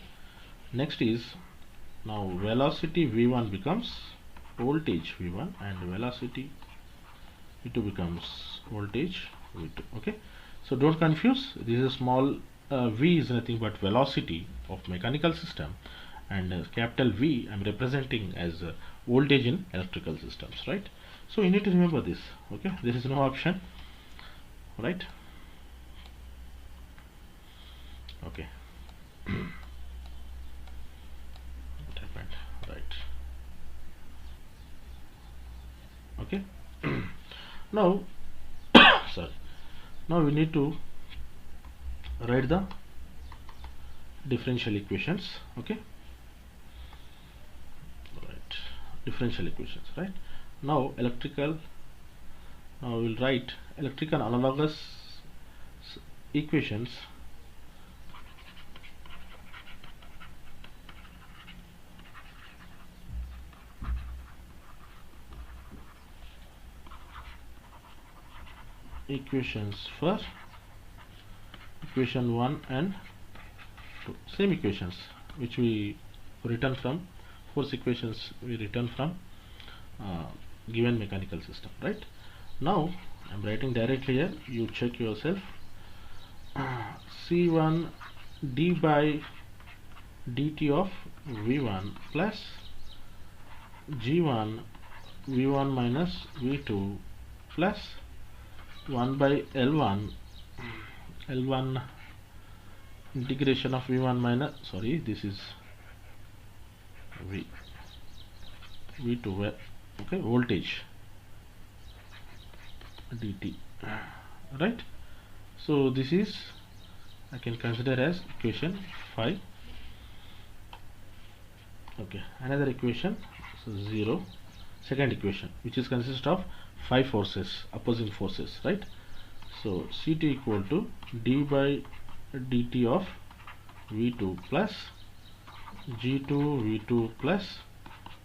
next is, now velocity V1 becomes voltage V1 and velocity V2 becomes voltage V2. Okay, so don't confuse, this is a small V is nothing but velocity of mechanical system, and capital V I am representing as voltage in electrical systems, right? So you need to remember this. Okay, there is no option, right? Okay. What happened? Right. Okay. Now sorry, now we need to write the differential equations. Okay, right, differential equations, right? Now electrical, now we will write electrical analogous equations for equation 1 and 2, same equations which we written from, force equations we written from given mechanical system, right? Now I'm writing directly here, you check yourself. C1 d by dt of V1 plus G1 V1 minus V2 plus 1 by L1 integration of V1 minus, sorry, this is V2, okay, voltage dt, right? So this is, I can consider as equation 5. Okay, another equation, so 0, second equation, which is consist of 5 forces, opposing forces, right? So C2 equal to d by dt of V2 plus G2 V2 plus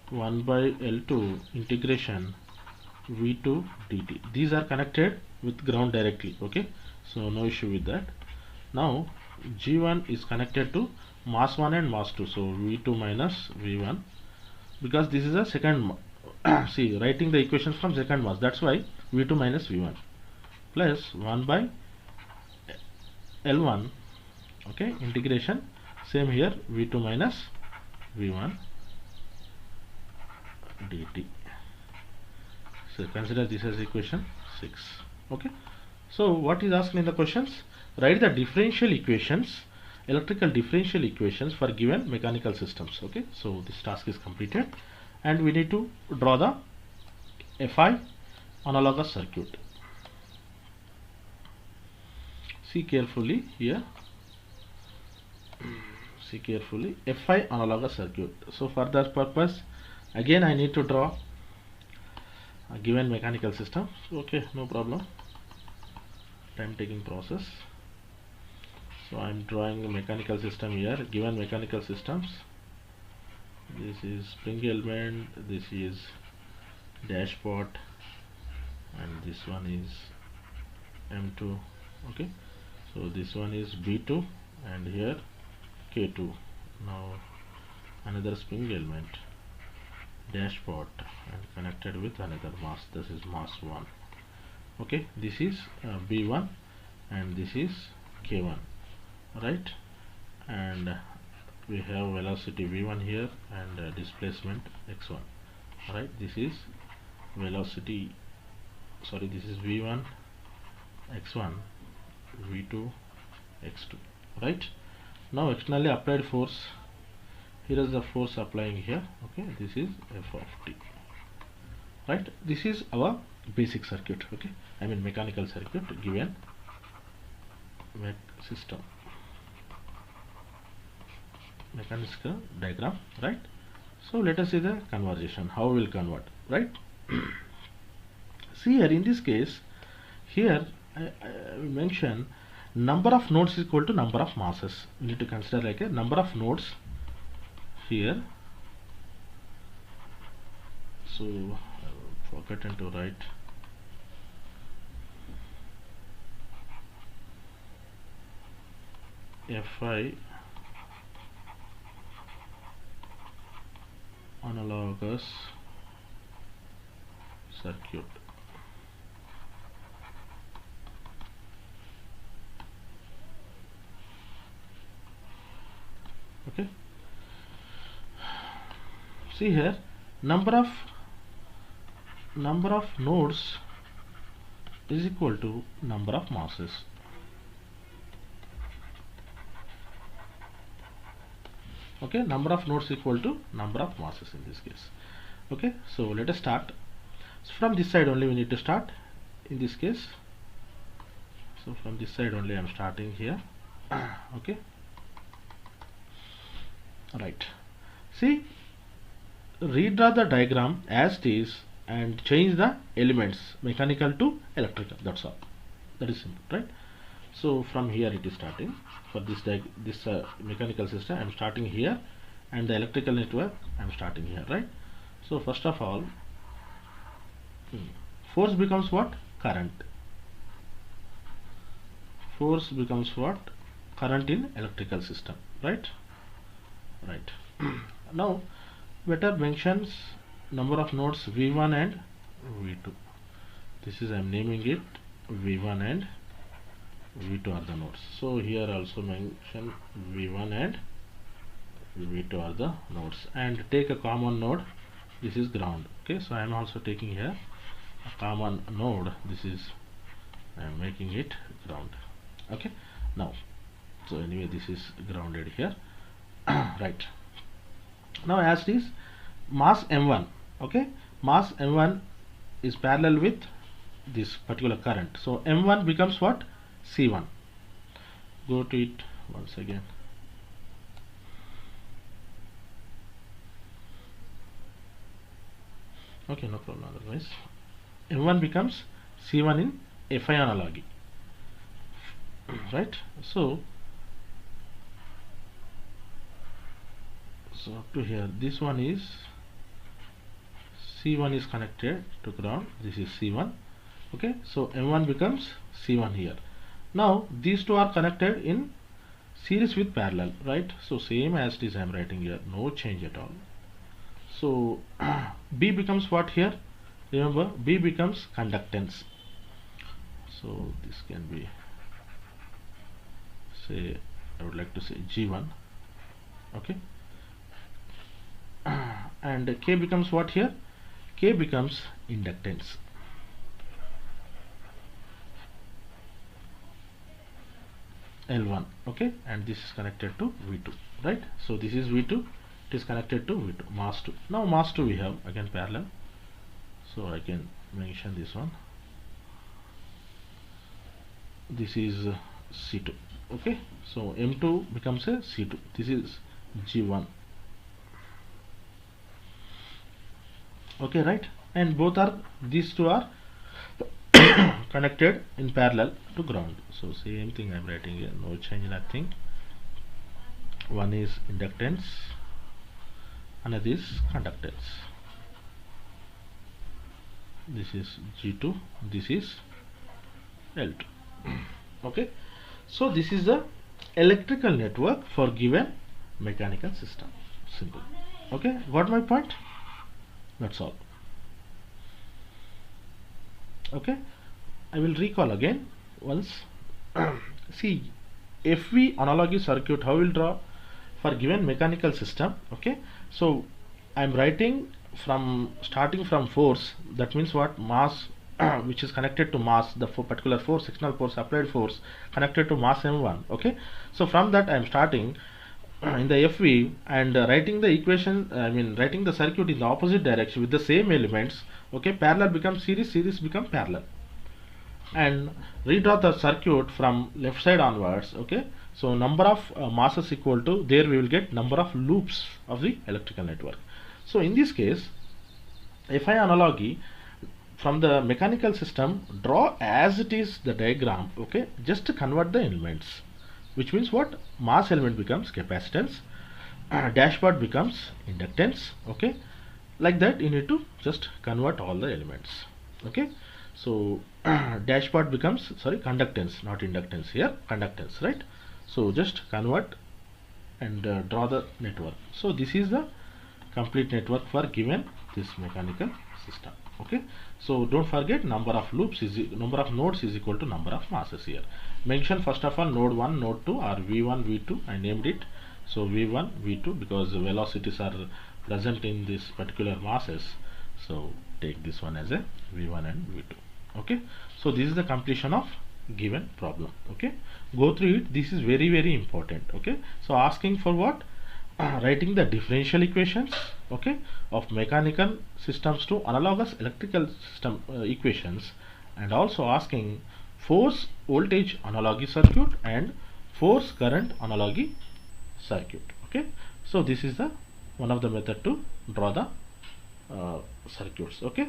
1 by L2 integration V2 dt. These are connected with ground directly, okay, so no issue with that. Now G1 is connected to mass 1 and mass 2, so V2 minus V1, because this is a second see, writing the equations from second mass, that's why V2 minus V1 plus 1 by L1, okay, integration, same here, V2 minus V1 dt. So consider this as equation 6. Okay, so what is asked in the questions? Write the differential equations, electrical differential equations for given mechanical systems. Okay, so this task is completed, and we need to draw the FI analogous circuit. See carefully here, see carefully, FI analogous circuit. So for that purpose, again I need to draw a given mechanical system. Okay, no problem, time taking process. So I'm drawing a mechanical system here, given mechanical systems. This is spring element, this is dashpot, and this one is M2. Okay, so this one is B2, and here K2. Now another spring element, dashpot, and connected with another mass, this is mass 1. Okay, this is B1 and this is K1, right? And we have velocity V1 here and displacement x1, right? This is velocity, sorry, this is V1 x1, V2 x2, right? Now externally applied force, here is the force applying here. Okay, this is F of t, right? This is our basic circuit. Okay, I mean mechanical circuit given mech system, mechanical diagram, right? So let us see the conversion, how we will convert, right? See here, in this case, here I mention number of nodes is equal to number of masses. We need to consider like a number of nodes here. So I forgotten to write FI analogous circuit. Okay, see here, number of nodes is equal to number of masses. Okay, number of nodes equal to number of masses in this case. Okay, so let us start. So from this side only we need to start in this case. So from this side only I am starting here. Okay, right. See, redraw the diagram as it is and change the elements mechanical to electrical. That's all. That is simple, right? So from here it is starting. For this mechanical system I am starting here, and the electrical network I am starting here, right? So first of all, force becomes what? Current. Force becomes what? Current in electrical system, right? Right. Now better mentions number of nodes V1 and V2. this is I'm naming it V1 and V2 are the nodes. So here also mention V1 and V2 are the nodes, and take a common node. This is ground. Okay, so I am also taking here a common node. This is I am making it ground. Okay, now so anyway this is grounded here. Right, now as it is mass m1, okay, mass m1 is parallel with this particular current, so m1 becomes what? C1. Go to it once again. Okay, no problem. Otherwise m1 becomes C1 in Fi analogy. Right, so to here this one is C1 is connected to ground, this is C1. Okay, so m1 becomes C1 here. Now these two are connected in series with parallel, right? So same as it is I am writing here, no change at all. So B becomes what here? Remember, B becomes conductance. So this can be, say, I would like to say G1. Okay, and K becomes what here? K becomes inductance. L1. Okay, and this is connected to V2, right? So this is V2, it is connected to V2, mass 2. Now mass 2 we have again parallel, so I can mention this one. This is C2. Okay, so M2 becomes a C2. This is G1. Okay, right, and both are, these two are connected in parallel to ground. So same thing I'm writing here, no change, nothing. One is inductance, another is conductance. This is G2, this is L2. Okay, so this is the electrical network for given mechanical system. Simple. Okay, got my point? That's all. Okay, I will recall again once. See, FV analogy circuit, how we'll draw for given mechanical system. Okay, so I'm writing from starting from force, that means what? Mass which is connected to mass, the particular force, sectional force, applied force connected to mass m1. Okay, so from that I am starting in the FV and writing the equation, I mean writing the circuit in the opposite direction with the same elements. Okay, parallel becomes series, series become parallel, and redraw the circuit from left side onwards. Okay, so number of masses equal to, there we will get number of loops of the electrical network. So in this case, Fi analogy from the mechanical system, draw as it is the diagram. Okay, just to convert the elements, which means what? Mass element becomes capacitance, dashpot becomes inductance. Okay, like that you need to just convert all the elements. Okay, so dashpot becomes, sorry, conductance, not inductance here, conductance, right? So just convert and draw the network. So this is the complete network for given this mechanical system. Okay, so don't forget, number of loops is, number of nodes is equal to number of masses here. Mention first of all node 1, node 2 or V1, V2. I named it so V1, V2 because the velocities are present in this particular masses, so take this one as a V1 and V2. Okay, so this is the completion of given problem. Okay, go through it, this is very very important. Okay, so asking for what? Writing the differential equations, okay, of mechanical systems to analogous electrical system equations, and also asking force voltage analogy circuit and force current analogy circuit. Okay, so this is the one of the method to draw the circuits. Okay,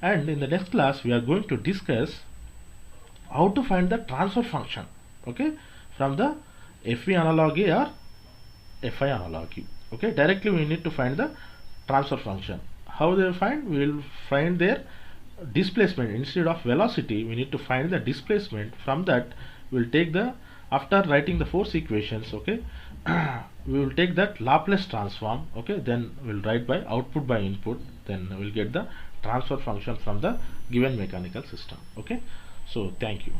and in the next class we are going to discuss how to find the transfer function, okay, from the FV analogy or Fi analogy. Okay, directly we need to find the transfer function. How they will find? We will find their displacement instead of velocity. We need to find the displacement. From that we will take the, after writing the force equations, okay, we will take that Laplace transform. Okay, then we will write by output by input, then we will get the transfer function from the given mechanical system. Okay, so thank you.